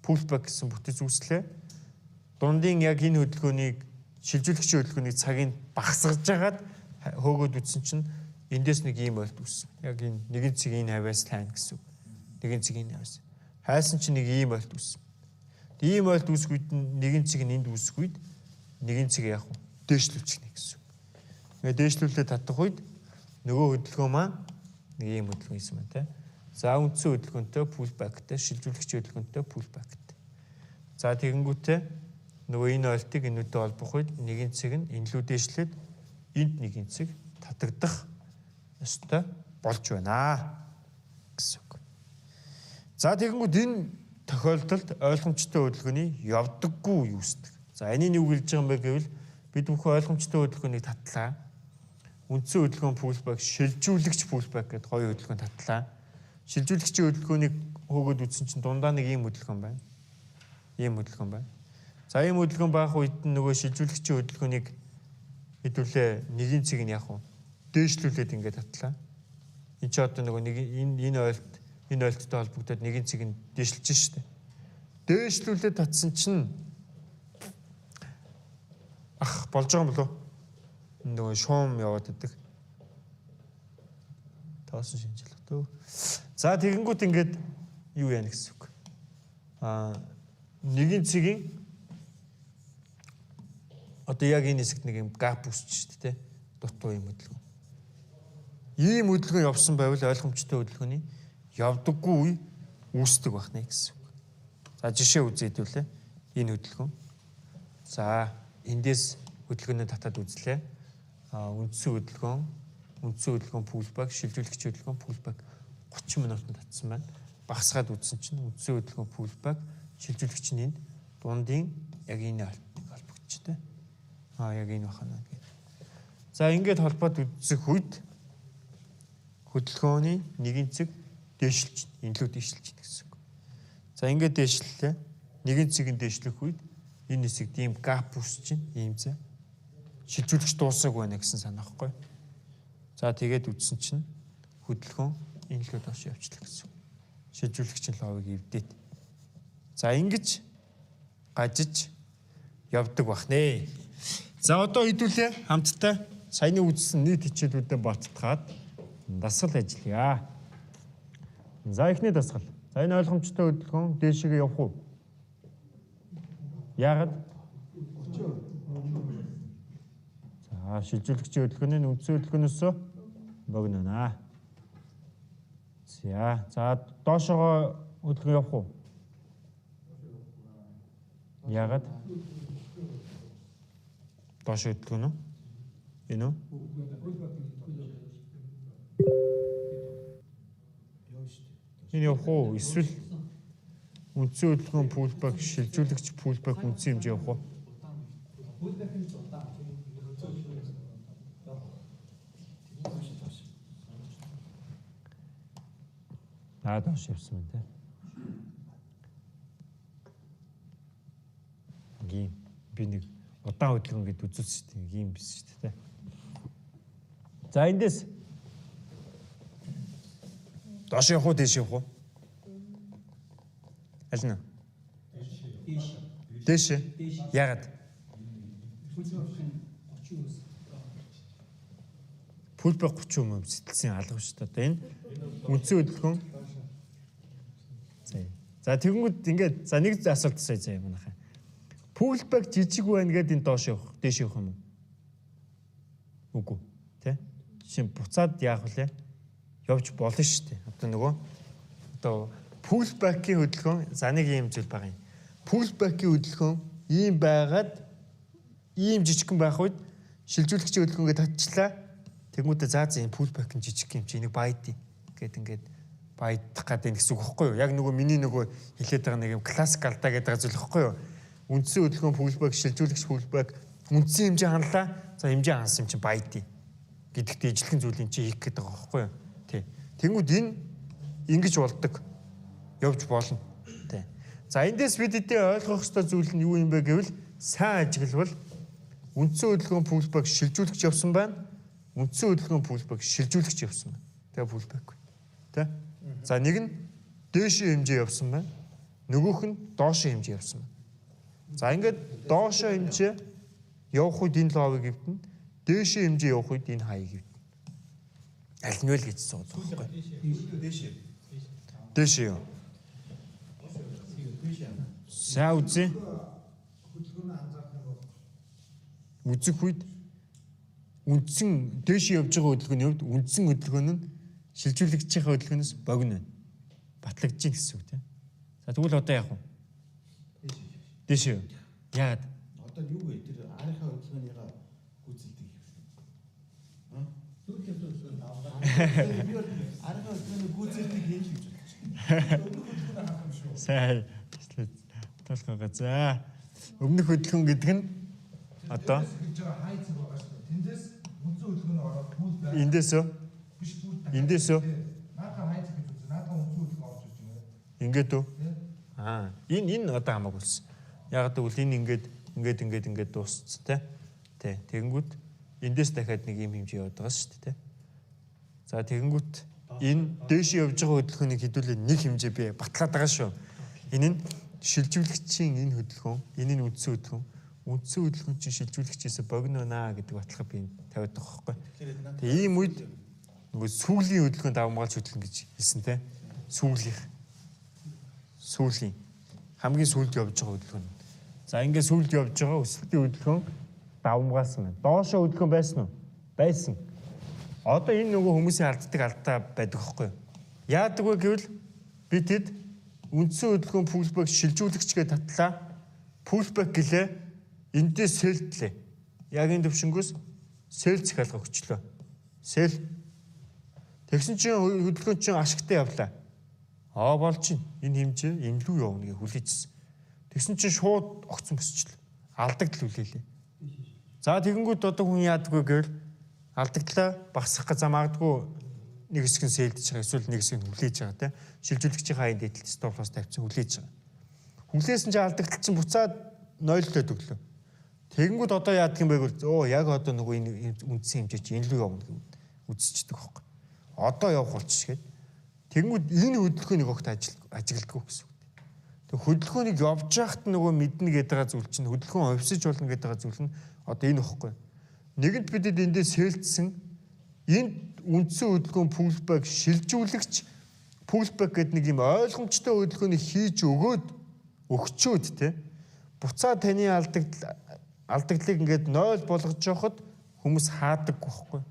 pullback гэсэн бүтэц үүслээ. Дундын яг энэ хөдөлгөөнийг шилжүүлэгчийн хөдөлгөөний цагийг багасгаж хагаад хөөгөөд үтсэн чинь эндээс нэг ийм ойлт үүссэн. Яг энэ нэгэн цэг энэ хавьяас тань гэсэн үг. Нэгэн цэг энэ хавьяас. Хайсан чинь нэг ийм ойлт үүссэн. Ийм ойлт үүсэх үед нэгэн цэг нь энд үүсэх үед нэгэн цэг яах вэ? Дээшлүүлчихнэ гэсэн үг. Ингээ дээшлүүлээд татах үед нөгөө хөдөлгөөн маань нэг ийм хөдөлгөөн хийсэн байна те. За үндсэн хөдөлгөөнтэй pullbackтэй шилжүүлэгчийн хөдөлгөөнтэй pullbackтэй. За тэгэнгүүтээ нөгөө энэ ойлтыг энүүдэд холбох үед нэгэн цэг нь энлүү дээшлээд энд нэгэн цэг татагдах ёстой болж байна гэсэн үг. За тэгэнгүүт энэ тохиолдолд ойлгомжтой хөдөлгөөний явдаггүй юусдаг. За энэний үг хэлж байгаа юм бэ гэвэл бид бүхэн ойлгомжтой хөдөлгөөнийг татлаа. Үндсэн хөдөлгөөн pullback, шилжүүлэгч pullback гэдэг хоёр хөдөлгөөн татлаа. Шилжүүлэгчийн хөдөлгөөнийг хөөгөөд үзсэн чинь дундаа нэг ийм хөдөлгөөн байна. Ийм хөдөлгөөн байна. За ийм хөдөлгөөн баах үед нөгөө шилжүүлэгчийн хөдөлгөөнийг хэдүүлээ нэгэн цэг нь яах вэ? Дээшлүүлээд ингээд татлаа. Энд ч одоо нөгөө нэг энэ ойлттой холбогдоод нэгэн цэг нь дээшлж штэ. Дээшлүүлээд татсан чинь болж байгаа юм болов? Нөгөө шуум яваад идэг. Тоосон шинжил өгдөө. За тэгэнгүүт ингээд юу яана гэсэн үг. Нэгэн цэгийн одоо яг энэ хэсэгт нэг юм гап үүсч шүү дээ, тэ. Дутуу юм хөдөлгөөн. Ийм хөдөлгөөн явсан байвал ойлгомжтой хөдөлгөөний явдаггүй үе үүсдэг байна гэсэн үг. За жишээ үзээд үлээ. Энэ хөдөлгөөн. За эндээс хөдөлгөөний татаад үзлээ. Үндсэн хөдөлгөөн pullback, шилжүүлэгчийн хөдөлгөөн pullback 30 минутанд татсан байна. Багасгаад үзсэн чинь үндсэн хөдөлгөөн pullback, шилжүүлэгчийн энд дундын яг энэ холбогдчихтэй. Яг энэ бахана гэдэг. За ингээд холбоод үзэх үед хөдөлгөөний нэгэн цэг дээшилж, инлүү дээшилж байна гэсэн үг. За ингээд дээшлэлээ. Нэгэн цэгийн дээшлэх үед энэ хэсэгт ийм gap үүсэж байна. Ийм зэ. Шилжүүлэгч дуусаагүй байна гэсэн санаа байхгүй. За тэгээд үзсэн чинь хөдөлгөөн инлүү доош явчихлаа гэсэн. Шилжүүлэгчийн ловыг эвдээд. За ингэж гажиж явдаг бахнэ. За одоо хэдүүлээ хамтдаа саяны үзсэн нийт хичээлүүдэд баттгаад дасгал ажиллая. За эхний дасгал. За энэ ойлгомжтой хөдөлгөөн дээшээ явах уу? Яагаад? За шилжүүлэгчийн хөдөлгөөний үндсэн хөдөлгөөнөөс богино. За доошоо хөдөлгөөн явах уу? Яагаад? Доошоо хөдөлгөөн үү? Энэ үү? Энэ явах уу? Эсвэл үндсэн хөдөлгөөн pullback, шилжүүлэгч pullback үндсэн хэмжээ явах уу? Доош явсан байна те. Гин би нэг удаан хөдөлгөөн гэдээ үзүүлсэн шүү дээ. Гин биш шүү дээ те. За эндээс доош явах уу, дээш явах уу? Аль нь? Дээш. Яагаад? Pullback 30 юм сэтгэлсэн алга шүү дээ. Одоо энэ үндсэн хөдөлгөөн. За тэгэнгүүт ингээд за нэг асуулт асууя манайхаа. Pullback жижиг байна гэдэг энэ доош явах, дээш явах юм уу? Үгүй, тий? Жишээ буцаад яах вүлээ? Явж болно шүү дээ. Одоо pullback-ийн хөдөлгөөн за нэг юм зүйл байгаа юм. Pullback-ийн хөдөлгөөн ийм байгаад ийм жижигхэн байх үед шилжүүлэгчийн хөдөлгөөнгөө татчихлаа. Тэгмүүдээ за энэ pullback нь жижиг юм чи нэг байд гэд ингээд байдах гэдэг гэсэн үг байхгүй юу? Яг нөгөө миний нөгөө хэлээд байгаа нэг юм классик алдаа гэдэг зүйл байхгүй юу? Үндсэн хөдөлгөөн pullback, шилжүүлэгч pullback үндсэн хэмжээ ханлаа. За хэмжээ хансан юм чинь байд гэдэгт ижилхэн зүйлийн чи хийх гэдэг байгаа байхгүй юу? Тий. Тэнгүүд энэ ингэж болдог. Явж болно. Тий. За эндээс бид хэдийн ойлгох ёстой зүйл нь юу юм бэ гэвэл сайн ажиглавал үндсэн хөдөлгөөн pullback, шилжүүлэгч явсан байна. Үндсэн хөдөлгөөн pullback, шилжүүлэгч явсан байна. Тэгээ pullback. Тий. За нэг нь дээшээ хэмжээ явсан байна. Нөгөөх нь доошоо хэмжээ явсан байна. За ингээд доошоо хэмжээ явах үед энэ ловыг эвдэнэ. Дээшээ хэмжээ явах үед энэ хаяг эвдэнэ. Аль нь вэ гэж асуудаг байхгүй. Дээшээ юу? Сайн үзье. Үзэх үед үндсэн дээшээ явж байгаа хөдөлгөөний хувьд үндсэн хөдөлгөөн нь шилжүүлэгчийн хөдөлгөөнөөс богино байна. Батлагдаж гин гэсэн үг тийм. За тэгвэл одоо яах вэ? Дээшээ юу? Яагаад? Одоо юу вэ? Тэр арийнхаа хөдөлгөөнийгаа гүйцэлдэг юм. Арийнхаа хөдөлгөөний гүйцэлдэг юм гэж байна. Сайн. Толгойгоо. За өмнөх хөдөлгөөн гэдэг нь одоо тэндээс үндсэн хөдөлгөөний ороод pullback эндээс үү? биш pullback. Эндээс үү? Наадах хайц гэж үзсэн. Наадах үндсэн хөдөлгөөн орж ирж байна. Ингээд үү? Энэ одоо хамаагүйсэн. Яг гэвэл энэ ингээд дууссан тий. Тэгэнгүүт эндээс дахиад нэг юм хэмжээ яваад байгаа шүү дээ тий. За тэгэнгүүт энэ дээш явж байгаа хөдөлгөөнийг хэдүүлээ нэг хэмжээ би батлаад байгаа шүү. Энэ нь шилжүүлэгчийн энэ хөдөлгөөн, энэ нь үндсэн хөдөлгөөн. Үндсэн хөдөлгөөн чинь шилжүүлэгчээс богино наа гэдэг баталгаа би тавиад байгаа байхгүй. Тэгээ ийм үед нөгөө сүүлийн хөдөлгөөнд давмгаалж хөдөлгөн гэж хэлсэн тий. Сүүлийн хамгийн сүүлд явж байгаа хөдөлгөөн. За ингээд сүүлд явж байгаа өсөлтийн хөдөлгөөн давмгаалсан байна. Доошоо хөдөлгөөн байсан уу? Байсан. Одоо энэ нөгөө хүмүүсийн алддаг алдаа байдаг байхгүй юу? Яадаг вэ гэвэл бид хэд үндсэн хөдөлгөөн pullback шилжүүлэгчгээ татлаа. Pullback гэлээ эндээс сэлтлээ. яг энэ төвшнгөөс сэл захиалга өгчлөө. Сэл. Тэгсэн чинь хөдөлгөөн чинь ашигтай явлаа. Болж чинь энэ хэмжээ имлүү явна гэж хүлээжсэн. Тэгсэн чинь шууд огцон босчлоо. Алдагдал хүлээлээ. За тэгэнгүүт одоо хүн яадаггүй гэвэл алдагдлаа багасгах гэж магадгүй нэг хэсэг нь сэлдэж байгаа эсвэл нэг хэсэг нь хүлээж байгаа тийм шилжүүлэгчийн хаянд эдэлт стоп-лосс тавьсан хүлээж байгаа. Хүлээсэн чинь алдагдал чинь буцаад нойлолтой өглөө. Тэгэнгүүт одоо яадаг юм бэ гэвэл яг одоо нөгөө энэ үндсэн хэмжээ чи энэ лүү явна гэж үзчихдэг байхгүй. Одоо явах болчих гээд тэгэнгүүт энэ хөдөлгөөнийг огт ажигладаггүй гэсэн үг. Тэг хөдөлгөөнийг явж байхад нөгөө мэднэ гэдэг байгаа зүйл чинь хөдөлгөөн овсож болно гэдэг байгаа зүйл нь одоо энэ ихгүй. Нэгэнт бидэд эндээ сэлдсэн энэ үндсэн хөдөлгөөн пулбэк шилжүүлэгч пулбэк гэдэг нэг юм ойлгомжтой хөдөлгөөнийг хийж өгчөөд те буцаа таны алдагдлыг ингээд 0 болгож явахад хүмүүс хаадаггүй байхгүй.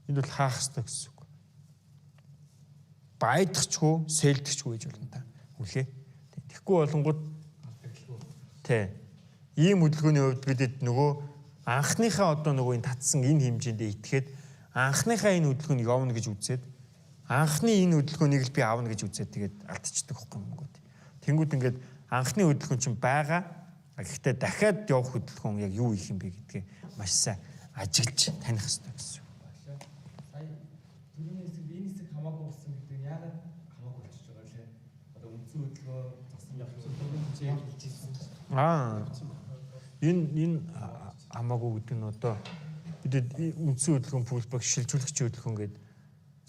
Энд бол хаах хэрэгтэй гэсэн үг. Байдагчгүй, сэлдэгчгүй гэж болно та. Үлээ. Тэгэхгүй болонгууд тий. Ийм хөдөлгөөний хувьд бидэд нөгөө анхныхаа одоо нөгөө энэ татсан энэ хэмжээндээ итгэхэд анхныхаа энэ хөдөлгөөнийг явна гэж үзээд анхны энэ хөдөлгөөнийг л би аавна гэж үзээд тэгээд алдчихдаг байхгүй юм гоо. Тэнгүүд ингээд анхны хөдөлгөөн чинь байгаа. Гэхдээ дахиад явах хөдөлгөөн яг юу их юм бэ гэдгийг маш сайн ажиглаж таних хэрэгтэй гэсэн. Сая түрүүний хэсэг энэ хэсэг хамаагүй болсон гэдэг нь яагаад хамаагүй болчихж байгаа лээ? Одоо үндсэн хөдөлгөөн зогсон явсан хэмжээ хэлжсэн. Энэ хамаагүй гэдэг нь одоо бидэд үндсэн хөдөлгөөн пулбэк шилжүүлэгч хөдөлгөөн гэдэг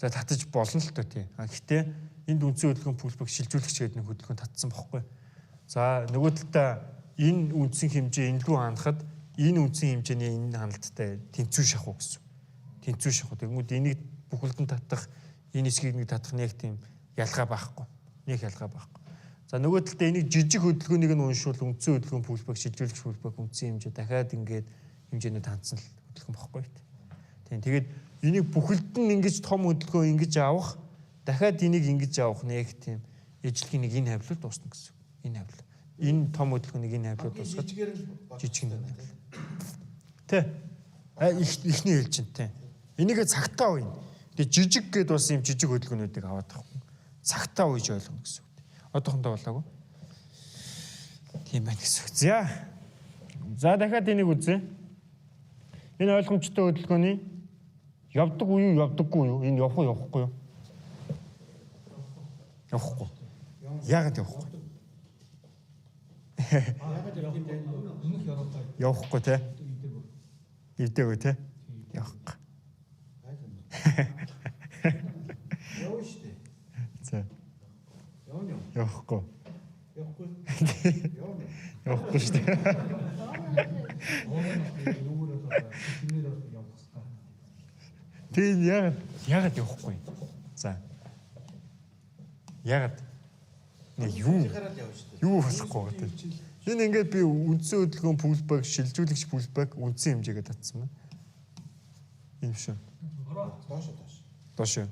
за татаж болно л тоо тий. Гэхдээ энд үндсэн хөдөлгөөн пулбэк шилжүүлэгч гэдэг нэг хөдөлгөөн татсан бохгүй. За нөгөө талдаа энэ үндсэн хэмжээ энэ рүү хандахад энэ үндсэн хэмжээний энэ ханалттай тэнцүү шахуу гэсэн. Тэнцүү шахуу. Тэгмүүд энийг бүхэлдэн татах энэ хэсгийг нэг татах нэг тийм ялгаа байхгүй. Нэг ялгаа байхгүй. За нөгөө талдаа энийг жижиг хөдөлгөөнийг нь уншвал үндсэн хөдөлгөөн пулбэк шилжүүлэгч пулбэк үндсэн хэмжээ дахиад ингээд хэмжээний тандсан л хөдөлгөөн байхгүй. Тийм. Тэгээд энийг бүхэлдэн ингэж том хөдөлгөөн ингэж авах дахиад энийг ингэж авах нэг тийм ижлэгийн нэг энэ хавлууд дуусна гэсэн. Энэ хавлууд. Энэ том хөдөлгөөнийг энэ хавлууд дуусгаж жижиг нь. Тэ. Ихний хэлж чинь тэ. Энийгээ цагтаа ууя. Тэгээ жижиг гэд бас юм жижиг хөдөлгөөнүүдийг аваад авах. Цагтаа ууж ойлгоно гэсэн үг. Одоохондоо болоогүй. Тийм байна гэсэн үг. За дахиад энийг үзье. Энэ ойлгомжтой хөдөлгөөний явдаг уу юу, явдаггүй юу? Энэ явах уу, явахгүй юу? Явахгүй. Яагаад явахгүй? Явахгүй те. Идэггүй те. Явахгүй. Явна шүү дээ. За. Явна. Явахгүй. Явахгүй. Явна. Явахгүй шүү дээ. Тэгээ яагаад явахгүй? За. Яагаад? Нэг юу? Юу болохгүй гэдэг. Энэ ингээд би үндсэн хөдөлгөөн пулбэк шилжүүлэгч пулбэк үндсэн хэмжээгээ татсан байна. Энэ биш үү? Доош.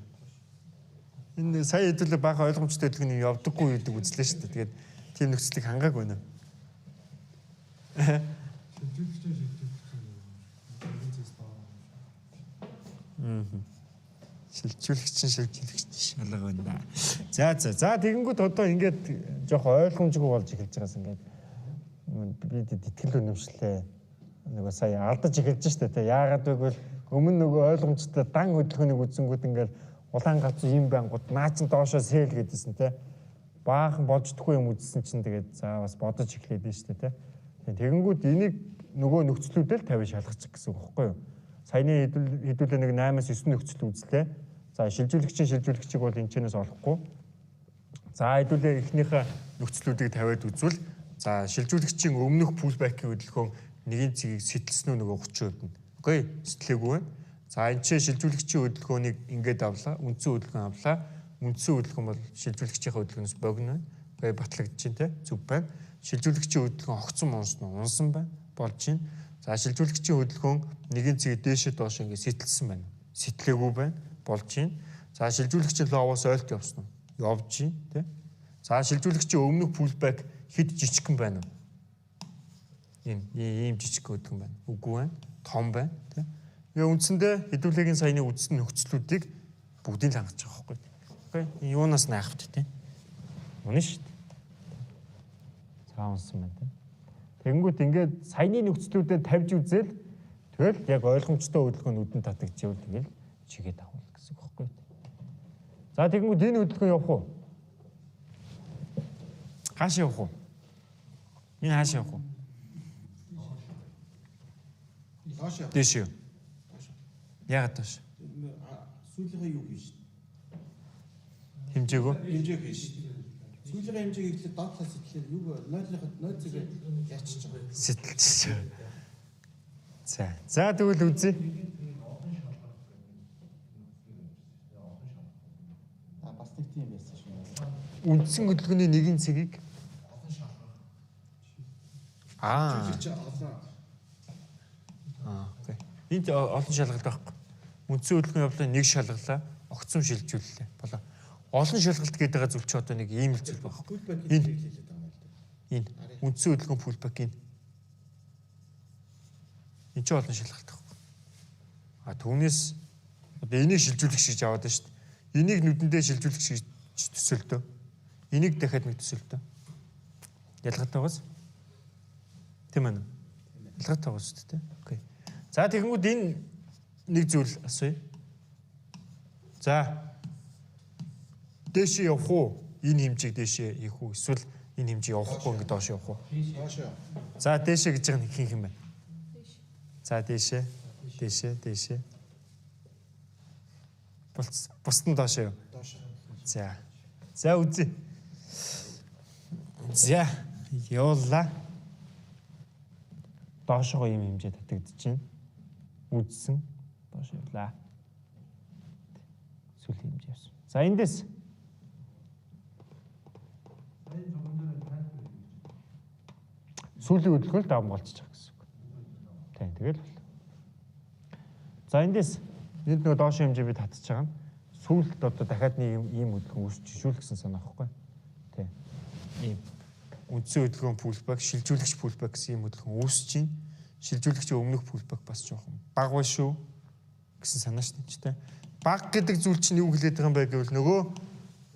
Энэ сая хэдүүлээ бага ойлгомжтой хөдөлгөөний явдаггүй гэдэг үзлээ шүү дээ. Тэгээд тийм нөхцөлийг хангаагүй байна. Шилжүүлэгч шалга байна. За тэгэнгүүт одоо ингээд жоох ойлгомжгүй болж эхэлж байгаас ингээд бид итгэл үнэмшлээ нөгөө сая алдаж эхэлж штэ тэ яагаад гэвэл өмнө нөгөө ойлгомжтой дан хөдөлгөөнийг үзэнгүүт ингээд улаан гац юм байнгут наа чин доошоо сэл гэдсэн тэ баахан болждохгүй юм үзсэн чинь тэгээд за бас бодож эхлэв дээ штэ тэ тэгэнгүүт энийг нөгөө нөхцлүүдэл тавь шалгачих гэсэн үг байхгүй юу саяны хэдүүлээ нэг 8-9 нөхцөл үзлээ за шилжүүлэгчийг бол энэ чэнэс олохгүй за хэдүүлээ эхнийхээ нөхцлүүдийг тавиад үзвэл за шилжүүлэгчийн өмнөх пулбэкийн хөдөлгөөн нэгэн цэгийг сэтэлсэн үү нөгөө 30% нь. Окей, сэтэлээгүй байна. За энэ чинь шилжүүлэгчийн хөдөлгөөнийг ингээд авлаа, үндсэн хөдөлгөөн авлаа. Үндсэн хөдөлгөөн бол шилжүүлэгчийн хөдөлгөөнөөс богино байна. Окей, батлагдаж байна те. Зүг байна. Шилжүүлэгчийн хөдөлгөөн огцон унсан байна. Болж байна. За шилжүүлэгчийн хөдөлгөөн нэгэн цэгийг дээшээ доош ингээд сэтэлсэн байна. Сэтэлээгүй байна. Болж байна. За шилжүүлэгчийн ловоос ойлт явсан уу? Явж байна те. За шилжүүлэгчийн өмнөх пулбэк хэд жижигхэн байна уу? ийм жижиг өдгөн байна. Үгүй байна. Том байна. Тэ. Тэгээ үндсэндээ хэдүүлээгийн саяны үдсэн нөхцлүүдийг бүгдийг л хангаж байгаа байхгүй. Окей. Юунаас найхавт тийм. Үнэн шүү дээ. Цаансан байна тийм. Тэгэнгүүт ингээд саяны нөхцлүүдэд тавьж үзэл тэгэл яг ойлгомжтой хөдөлгөөнд үдэн татагдчихвал тэгэл чигээд авах гэсэн үг байхгүй. За тэгэнгүүт энэ хөдөлгөөн явах уу? Хаашаа явах уу? Энэ хаашаа явах уу? Доош яа. Дэш юу? Яагаад доош? Сүүлийнхээ юу хийж? Хэмжээгөө? Хэмжээг хийж. Сүүлийнхээ хэмжээг ихлээр доод талаас ихлээр юу нойдлынхаа зэрэг яачих жоо. Сэтэлж. За тэгвэл үзье. Бас нэг тийм байсан шүү. Үндсэн хөдөлгөөний нэгэн цэгийг окей. Энд олон шалгалт байхгүй. Үндсэн хөдөлгөөний явдлын нэг шалгалаа огцом шилжүүллээ. Болоо. Олон шалгалт гэдэг байгаа зүйл чи одоо нэг ийм л зүйл байхгүй. Энэ үндсэн хөдөлгөөн пулбак энэ. Энд чи олон шалгалт байхгүй. Түүнээс одоо энийг шилжүүлэх шиг аваад байна шүү дээ. Энийг нүдэндээ шилжүүлэх шиг төсөлдөө. Энийг дахиад нэг төсөлдөө. Ялгаатай байгаас. Тийм ээ. Ялгаатай байгаас шүү дээ. Окей. За тэгэнгүүт энэ нэг зүйл асууя. За дээшээ явах уу? Энэ хэмжээг дээшээ хийх үү? Эсвэл энэ хэмжээг явахгүй ингээд доош явах уу? Доош яа. За дээшээ гэж байгаа нэг хин юм байна. За дээшээ. Бусд нь доош юу? Доош. За үзье. За явуулаа. Доошоо ийм хэмжээ татагдаж байна. Үзсэн. Доош явлаа. Сүүлийн хэмжээ явсан. За эндээс сүүлийн хөдөлгөөл даван болчих гэсэн үг. Тийм тэгэл бол. За эндээс энд нөгөө доош хэмжээ би татчих байгаа нь сүүлд одоо дахиад нэг ийм хөдөлгөөн үүсчихүүл гэсэн санаа байхгүй. Тийм. Ийм үндсэн хөдөлгөөн пулбак, шилжүүлэгч пулбак гэсэн ийм хөдөлгөөн үүсэж байна. Шилжүүлэгчийн өмнөх пулбак бас жоохон бага байна шүү гэсэн санаа шүү дээ. Баг гэдэг зүйл чинь юу хэлээд байгаа юм бэ гэвэл нөгөө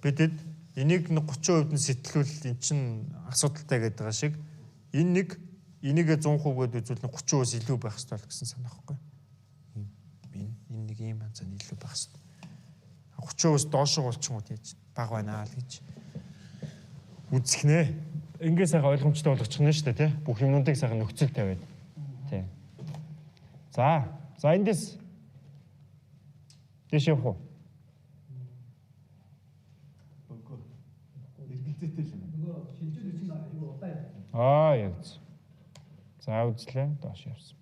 бидэд энийг 30% нь сэтгүүлвэл эн чинь асуудалтай гэдэг байгаа шиг энийг 100% гээд үзвэл 30%-аас илүү байх ёстой гэсэн санаа байхгүй. Энэ нэг ийм ханцаа илүү байх ёстой. 30%-аас доош болчихмод яаж бага байна л гэж үзэх нэ. Ингээ сайхан ойлгомжтой болгочихно шүү дээ тий. Бүх юмнуудыг сайхан нөхцөл тавиад. Тий. За эндээс дэш явах уу? Үгүй. Эргэлзээтэй л юм. Нөгөө шилжүүлэх чинь айгүй удаа яа. Яг зү. За үзлээ доош явсан.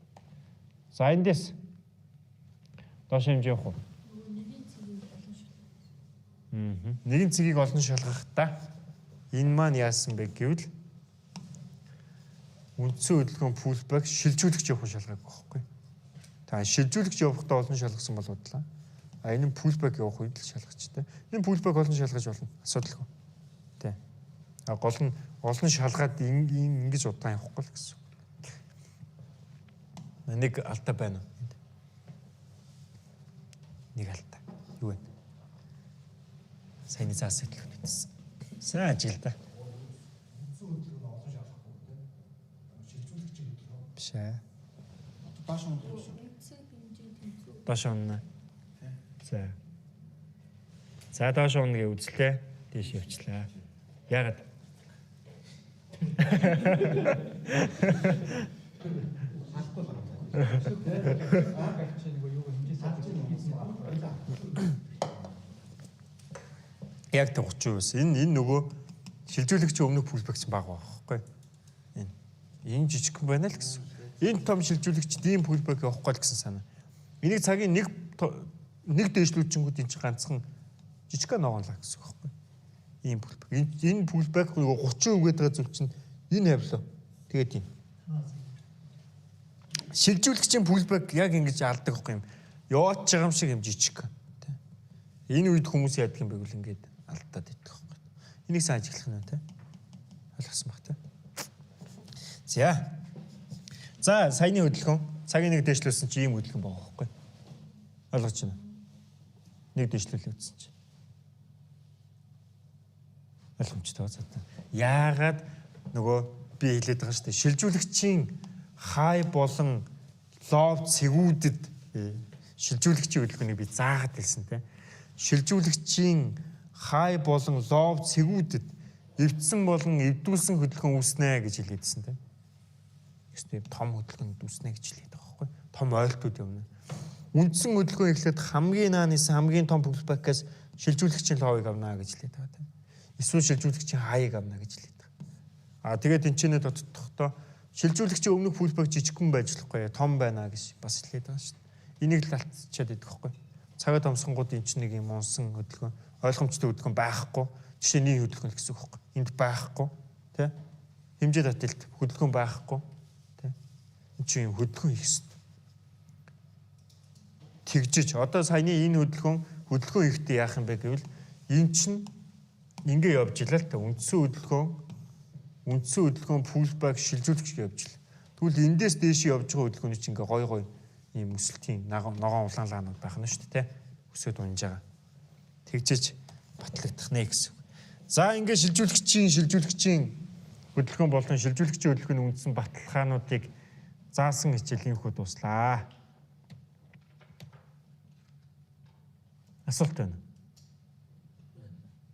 За эндээс доош хэмжээ явах уу? Нэгэн цэгийг олон шалгахдаа энэ маань яасан бэ гэвэл үндсэн хөдөлгөөн пулбак шилжүүлэгч явах шалгааг байхгүй. Та шилжүүлэгч явахдаа олон шалгасан бол бодлоо. Энэ пулбак явах үед л шалгачтай. Энэ пулбак олон шалгаж болно. Асуудалгүй. Тэ. Гол нь олон шалгаад ингэж удаан явахгүй л гэсэн. Нэг алдаа байна уу? Нэг алдаа. Юу вэ? Сайн заас итгэх нэгсэн. Сайн ажил да. Биш ээ. Доош нь биш. Доош нь. За доош нь гээ үзлээ. Дээш явчлаа. Яагаад? Яг тэ 30%. Энэ нөгөө шилжүүлэгчийн өмнөх пулбакч бага байхгүй. Энэ жижиг байна л гэсэн. Энэ том шилжүүлэгч ийм пулбак явахгүй л гэсэн санаа. Энийг цагийн нэг дээшлүүлчингүүд энэ чинь ганцхан жижиг ногоонлаа гэсэн үг байхгүй. Ийм пулбак. Энэ пулбак нөгөө 30% гэдэг зүйл чинь энэ хавлаа. Тэгээд юм. Шилжүүлэгчийн пулбак яг ингэж алдаг байхгүй юм. Яваач байгаа юм шиг юм жижиг. Энэ үед хүмүүс яадаг юм бэ гэвэл ингэж алдаад идэх байхгүй. Энийг сайн ажиглах нь тэ. Ойлгосон баг тэ. За. За саяны хөдөлгөөн цагийн нэг дэвшлүүлсэн чи ийм хөдөлгөөн байгаа байхгүй. Ойлгож байна. Нэг дэвшлүүлээ үзсэн чи. Ойлгомжтой байна. Яагаад нөгөө би хэлээд байгаа шүү дээ. Шилжүүлэгчийн хай болон лов цэгүүдэд шилжүүлэгчийн хөдөлгөөнийг би заагаад хэлсэн те. Шилжүүлэгчийн хай болон лов цэгүүдэд эвдсэн болон эвдүүлсэн хөдөлгөөн үүснэ гэж хэлээдсэн те. Эсвэл том хөдөлгөөнд үүснэ гэж хэлээд байгаа байхгүй. Том ойлтууд явна. Үндсэн хөдөлгөөн эхлээд хамгийн наанысан хамгийн том пулбакаас шилжүүлэгчийн ловыг авна гэж хэлээд байгаа те. Эсвэл шилжүүлэгчийн хаяг авна гэж хэлээд байгаа. Тэгээд тэнцэнэ тодтохдоо шилжүүлэгчийн өмнөх пулбак жижигхэн байж болохгүй том байна гэж бас хэлээд байгаа шүү дээ. Энийг л алдчихад идэх байхгүй. Цагаа томсгонгууд эн чинь нэг юм унсан хөдөлгөөн, ойлгомжтой хөдөлгөөн байхгүй. Жишээ нь хөдөлгөөн гэсэн үг байхгүй. Энд байхгүй, тий? Хэмжээ таталт хөдөлгөөн байхгүй, тий? Энд чинь юм хөдөлгөөн хийх ёстой. Тэгжиж одоо саяны энэ хөдөлгөөн хийхдээ яах юм бэ гэвэл эн чинь ингээ явж илаа л та үндсэн хөдөлгөөн пулбак шилжүүлэгч явж ил. Тэгвэл эндээс дээш явж байгаа хөдөлгөөний чинь ингээ гой ийм өсөлтийн ногоон улаанлаанууд байх нь шүү дээ, тэ. Өсөд унж байгаа. Тэгжиж батлагдах нэ гэсэн. За ингээ шилжүүлэгчийн хөдөлгөөн болон шилжүүлэгчийн хөдөлгөөний үндсэн баталгаануудыг заасан хичээлийн хүү дуслаа. Асуулт байна.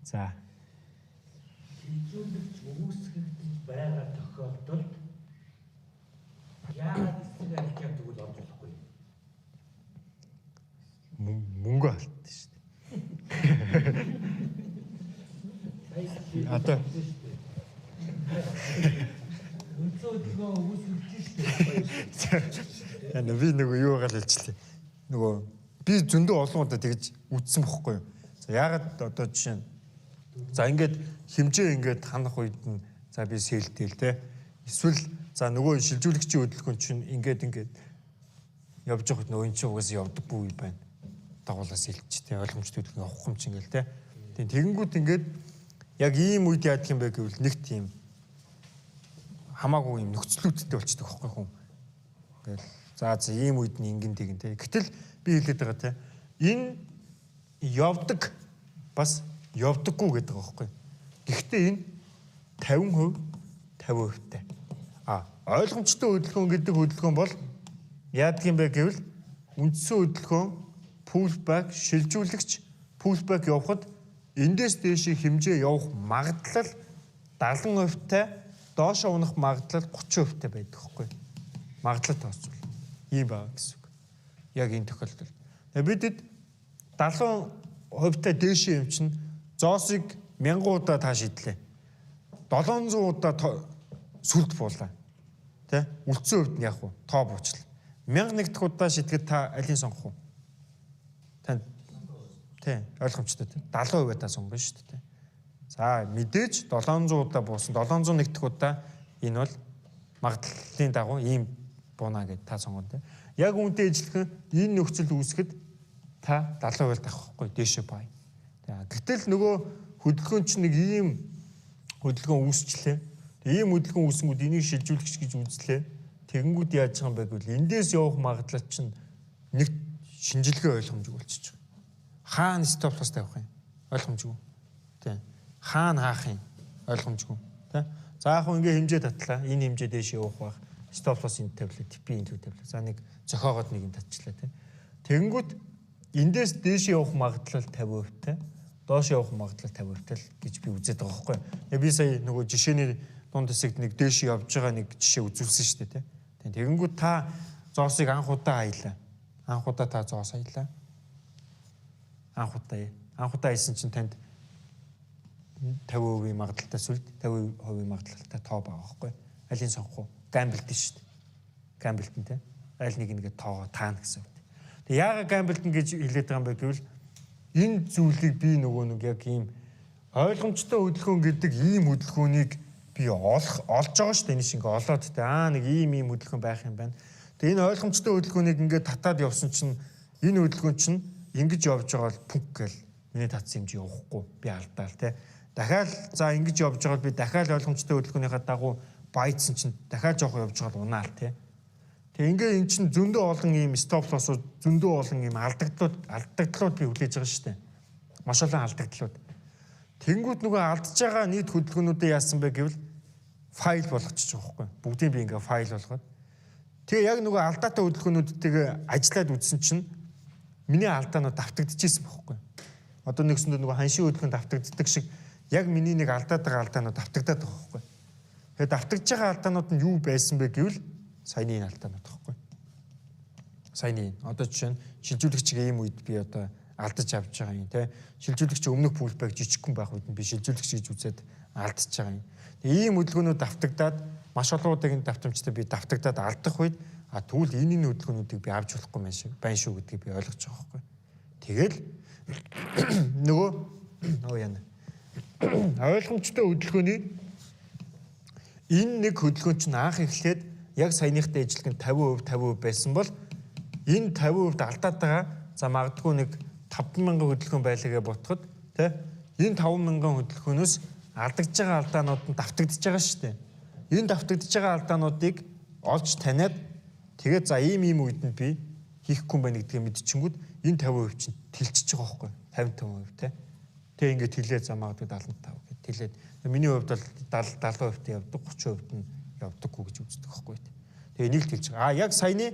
За. Шилжүүлэгч үүсгэгдэж байгаа тохиолдолд яагаад эсрэг арилжааг тэгвэл орж болохгүй? Мөнгө алдсан шүү дээ. Одоо Үндсэн хөдөлгөөн үүсгэж шүү дээ. би нөгөө юу гал хэлчихлээ. Нөгөө би зөндөө олон удаа тэгж үтсэн бохгүй юу. За яагаад одоо жишээ нь за ингээд хэмжээ ингээд ханах үед нь за би сэлтэл те. Эсвэл за нөгөө шилжүүлэгчийн хөдөлгөөн чинь ингээд явж байгаа нөгөө энэ чинь угаасаа явдаггүй үе байна. Дагуулаас илч те ойлгомжтой хөдөлгөөн авах юм чинь ингээл те. Тэгэнгүүт ингээд яг ийм үед яадаг юм бэ гэвэл нэг тийм хамаагүй юм нөхцлүүдтэй болчихдог байхгүй хүн. Ингээл за ийм үед нь ингэн тэгэн те. Гэтэл би хэлээд байгаа те. Энэ явдаг бас явдаггүй гэдэг байгаа байхгүй. Гэхдээ энэ 50% 50%тай. Ойлгомжтой хөдөлгөөн гэдэг хөдөлгөөн бол яадаг юм бэ гэвэл үндсэн хөдөлгөөн пулбак шилжүүлэгч пулбак явахад эндээс дээш хэмжээ явах магадлал 70%-тай доошоо унах магадлал 30%-тай байдаг байхгүй. Магадлал тооцвол ийм байгаа гэсэн үг. Яг энэ тохиолдолд. Бидэд 70%-тай дээш юм чинь зоосыг 1000 удаа та шидлээ. 700 удаа сүлд буулаа. Тэ? Үлдсэн хувьд нь яах вэ? Тоо буучлаа. 1001 дахь удаа шидгээд та алийг сонгох уу? Танд тий, ойлгомжтой тий. 70% та сонгоно шүү дээ. За, мэдээж 700 удаа буусан. 701 дахь удаа энэ бол магадлалын дагуу ийм бууна гэдээ та сонгоно тий. Яг үүнтэй ижилхэн энэ нөхцөл үүсгэхэд та 70% авахгүй дээшээ бай. Гэтэл нөгөө хөдөлгөөн чинь нэг ийм хөдөлгөөн үүсчлээ. Ийм хөдөлгөөн үүсэнгүүд энийг шилжүүлэгч гэж үзлээ. Тэгэнгүүт яаж байгаа юм бэ гэвэл эндээс явах магадлал чинь нэг шинжилгээ ойлгомжгүй болчихж байгаа. Хаана стоп-лос тавих юм? Ойлгомжгүй. Тэ. Хаана хаах юм? Ойлгомжгүй. Тэ. За яг хөө ингээ хэмжээ татлаа. Энэ хэмжээ дээш явах байх. Стоп-лос энд тавилаа. Типи энд тавилаа. За нэг зохиогоод нэг юм татчихлаа тэ. Тэгэнгүүт эндээс дээш явах магадлал 50%-тай. Доош явах магадлал 50%-тай гэж би үзээд байгаа байхгүй. Би сая нөгөө жишээний дунд хэсэгт нэг дээш явж байгаа нэг жишээ үзүүлсэн шүү дээ, тэ. Тэгэнгүүт та зоосыг анх удаа аялаа. Анх удаа та зоос аялаа. Анх удаа хийсэн чинь танд 50% магадлалтай сүлд 50% магадлалтай тоо байгаа байхгүй. Алийг сонгох уу? Гамблт шүү дээ. Гамблт нь тэ. Аль нэг нэгэ тоогоо таана гэсэн үг. Тэг яагаад гамблт гэж хэлээд байгаа юм бэ гэвэл энэ зүйлийг би нөгөө нэг яг ийм ойлгомжтой хөдөлгөөн гэдэг ийм хөдөлгөөнийг би олж байгаа шүү дээ. Энэ шиг олоод тэ нэг ийм хөдөлгөөн байх юм байна. Тэг энэ ойлгомжтой хөдөлгөөнийг ингээд татаад явсан чинь энэ хөдөлгөөн чинь ингэж явж байгаа бол пүнк гэл миний татсан хэмжээ явахгүй би алдаал тэ. Дахиад за ингэж явж байгаа би дахиад ойлгомжтой хөдөлгөөнийхаа дагуу баяцсан чинь дахиад жоох явж байгаа унаал тэ. Тэгээ ингээ эн чинь зөндөө олон ийм стоп лоссууд зөндөө олон ийм алдагдлууд би хүлээж байгаа шүү дээ. Маш олон алдагдлууд. Тэнгүүд нөгөө алдж байгаа нийт хөдөлгөөнүүдэд яасан бэ гэвэл файл болгочих жоохгүй. Бүгдийг би ингээ файл болгоод. Тэгээ яг нөгөө алдаатай хөдөлгөөнүүдтэйгээ ажиллаад үзсэн чинь миний алдаанууд давтагдчихсэн байхгүй. Одоо нэгсэндээ нөгөө ханшийн хөдөлгөөн давтагддаг шиг яг миний нэг алдаад байгаа алдаанууд давтагдаад байгаа байхгүй. Тэгээ давтагдж байгаа алдаанууд нь юу байсан бэ гэвэл саяны энэ алдаанууд байхгүй. Саяны одоо жишээ нь шилжүүлэгчийн ийм үед би одоо алдаж авч байгаа юм те. Шилжүүлэгч өмнөх пулбэк жижигхэн байх үед нь би шилжүүлэгч гэж үзээд алдаж байгаа юм. Тэгээ ийм хөдөлгөөнүүд давтагдаад маш олон удаагийн давтамжтай би давтагдаад алдах үед тэгвэл энэ хөдөлгөөнүүдийг би авч болохгүй байна шүү гэдгийг би ойлгож байгаа байхгүй. Тэгэл нөгөө яана ойлгомжтой хөдөлгөөний энэ нэг хөдөлгөөн чинь анх эхлээд яг саяныхтай ижилхэн 50% байсан бол энэ 50% алдаад байгаа за магадгүй нэг 5,000 хөдөлгөөн байлгаа ботход тий энэ 5,000 хөдөлгөөнөөс алдагдж байгаа алдаанууд нь давтагдж байгаа шүү дээ. Энэ давтагдж байгаа алдаануудыг олж таниад тэгээд за ийм үед нь би хийхгүй байна гэдгийг мэдчихэнгүүт энэ 50% чинь тэлчихэж байгаа байхгүй 55% тий. Тэгээ ингээд тэлээ за магадгүй 75 гэд тэлээд миний хувьд бол 70% явдаг 30% нь явдаггүй гэж үздэг байхгүй. Тэгээ энийг тэлж байгаа. Яг саяны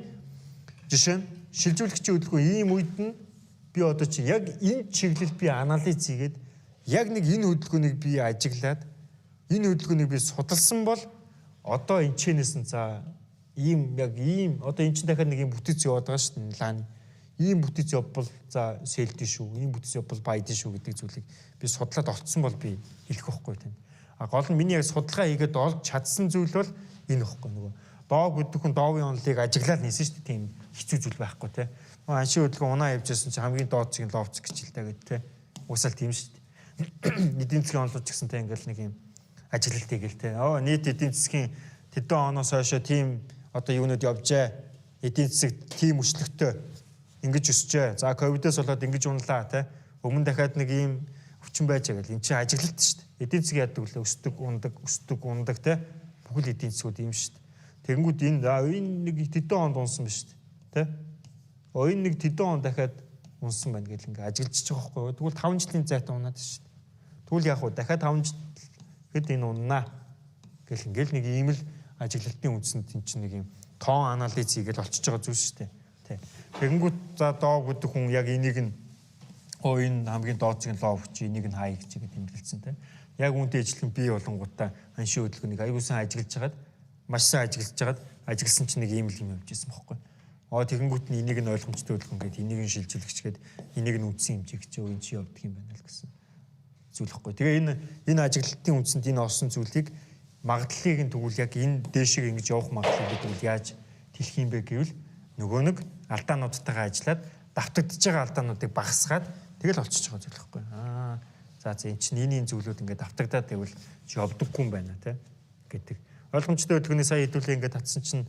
жишээ нь шилжүүлэгчийн хөдөлгөөн ийм үед нь би одоо чи яг энэ чиглэл би анализ хийгээд яг нэг энэ хөдөлгөөнийг би ажиглаад энэ хөдөлгөөнийг би судалсан бол одоо энэчнээс нь за ийм яг ийм одоо эн чинь дахиад нэг юм бүтэц яваад байгаа шүү дээ лааны. Ийм бүтэц явбал за сэлдэн шүү. Ийм бүтэц явбал баядэн шүү гэдэг зүйлийг би судлаад олцсон бол би хэлэх байхгүй тань. Гол нь миний яг судалгаа хийгээд олж чадсан зүйл бол энэ байхгүй нөгөө доог өдөхөн доовын онлыг ажиглаад нээсэн шүү дээ тийм хэцүү зүйл байхгүй те. Аншийн хөдөлгөөн унаа явьжсэн чинь хамгийн доод зэгийн ловц гिचэлтэй гэдэг те. Уусаал тийм шүү дээ. Эдийн засгийн онлууд ч гэсэн те ингээл нэг юм ажиглалт хийгээл те. Нийт эдийн засгийн тэдэн оноос хойш тийм одоо юунууд явжээ. Эдийн засаг тийм өчлөгтэй ингэж өсчээ. За ковидос болоод ингэж унлаа те. Өмнө дахиад нэг ийм өвчин байж байгаа гэл эн чинь ажиглалт шүү дээ. Эдийн засаг яадаг үлээ өсдөг ундаг те. Бүхэл эдийн засгууд ийм шүү дээ. Тэгэнгүүт энэ нэг тэдэн онд унсан ба шүү дээ. Тэ? Энэ нэг тэдэн он дахиад унсан байна гэл ингээ ажиглаж байгаа байхгүй. Тэгвэл 5 жилийн зайтай унаад шүү дээ. Тэгвэл яг уу дахиад 5 жил хэд энэ уннаа гэл ингээл нэг ийм л ажиглалтын үндсэнд энэ чинь нэг юм тоон анализ хийгээл олчиж байгаа зүйл шүү дээ. Тэ. Тэгэнгүүт за доог өдөх хүн яг энийг нь энэ хамгийн доод зэгийн лов чи энийг нь хай гэж тэмдэглэсэн тэ. Яг үүнтэй ижилхэн бий болонгуудаа аншийн хөдөлгөөнийг аюулсан ажиглаж хагаад маш сайн ажиглаж хагаад ажигласан чинь нэг ийм л юм явж ирсэн байхгүй. Тэгэнгүүт нь энийг нь ойлгомжтой хөдөлгөөн гэдэг энийг нь шилжүүлэгчгээд энийг нь үндсэн хэмжээг чи өөр чи явдаг юм байна л гэсэн зүйл байхгүй. Тэгээ энэ ажиглалтын үндсэнд энэ олсон зүйлийг магадлалыг нь тэгвэл яг энэ дээшийг ингэж явах магадлал гэдэг яаж тэлэх юм бэ гэвэл нөгөө нэг алдаануудтайгаа ажиллаад давтагдж байгаа алдаануудыг багасгаад тэгэл олчиж байгаа зүйл байхгүй. За энэ чинь энэ зүйлүүд ингээд давтагдаад байвал чи явдаггүй юм байна те гэдэг. Ойлгомжтой хөдөлгөөний сая хэдүүлээ ингээд татсан чинь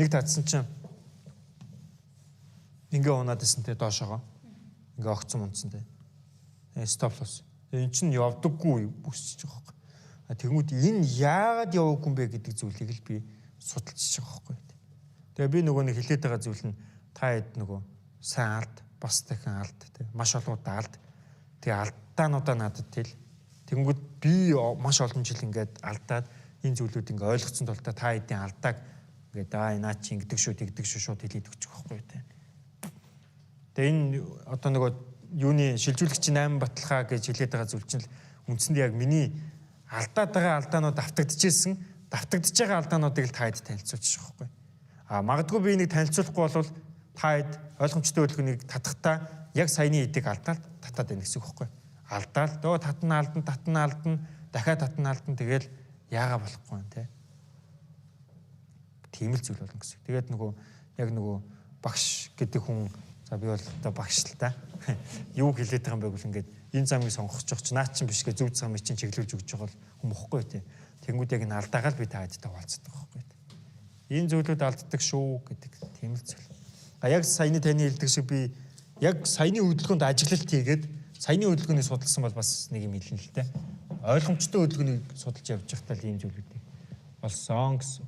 нэг татсан чинь ингээ унаад исэн те доошоогоо ингээ огцсон унтсан те стоп лосс. Энэ чинь явдаггүй бүсчихэж байгаа байхгүй. Тэгмүүд энэ яагаад яваагүй юм бэ гэдэг зүйлийг л би судалж байгаа байхгүй. Тэгээ би нөгөө нэг хэлээд байгаа зүйл нь та хэд нөгөө сайн алд бас дахин алд те маш олон удаа алд. Тэгээ алдаануудаа надад тэл тэнгүүд би маш олон жил ингээд алдаад энэ зүйлүүд ингээ ойлгоцсон тул та хэдийн алдааг ингээд наа чи ингэдэг шүү тэгдэг шүү шууд хэлээд өгчих واخгүй те. Тэгээ энэ одоо нөгөө юуны шилжүүлэгчийн 8 баталгаа гэж хэлээд байгаа зүйл чинь үндсэндээ яг миний алдаад байгаа алдаанууд давтагдчихсэн давтагдж байгаа алдаануудыг л та хэд танилцуулчих واخгүй. Магадгүй би энийг танилцуулахгүй бол та хэд ойлгомжтой хөдөлгөөнийг татахтаа яг саяны эдийг алдаал татаад байна гэсэн үг واخгүй. Алдаал татна алдан дахиад татна алдан тэгэл яага болохгүй юм те. Тийм л зүйл болно гэсэн. Тэгээд яг багш гэдэг хүн за би бол одоо багш л та. Юу хэлээд байгаа юм бэ гэвэл ингээд энэ замыг сонгох ч наа чин биш гэ зөв замыг чин чиглүүлж өгч байгаа бол хүн бохгүй те. Тэнгүүд яг энэ алдаагаа л би та хэдтэй хуваалцдаг байхгүй те. Энэ зүйлүүд алддаг шүү гэдэг тийм л зүйл. Яг саяны таны хэлдэг шиг би яг саяны хөдөлгөөнд ажиглалт хийгээд саяны хөдөлгөөнийг судалсан бол бас нэг юм хэлнэ л те. Ойлгомжтой хөдөлгөөнийг судалж явж байхдаа л ийм зүйлүүдийг болсон гэсэн.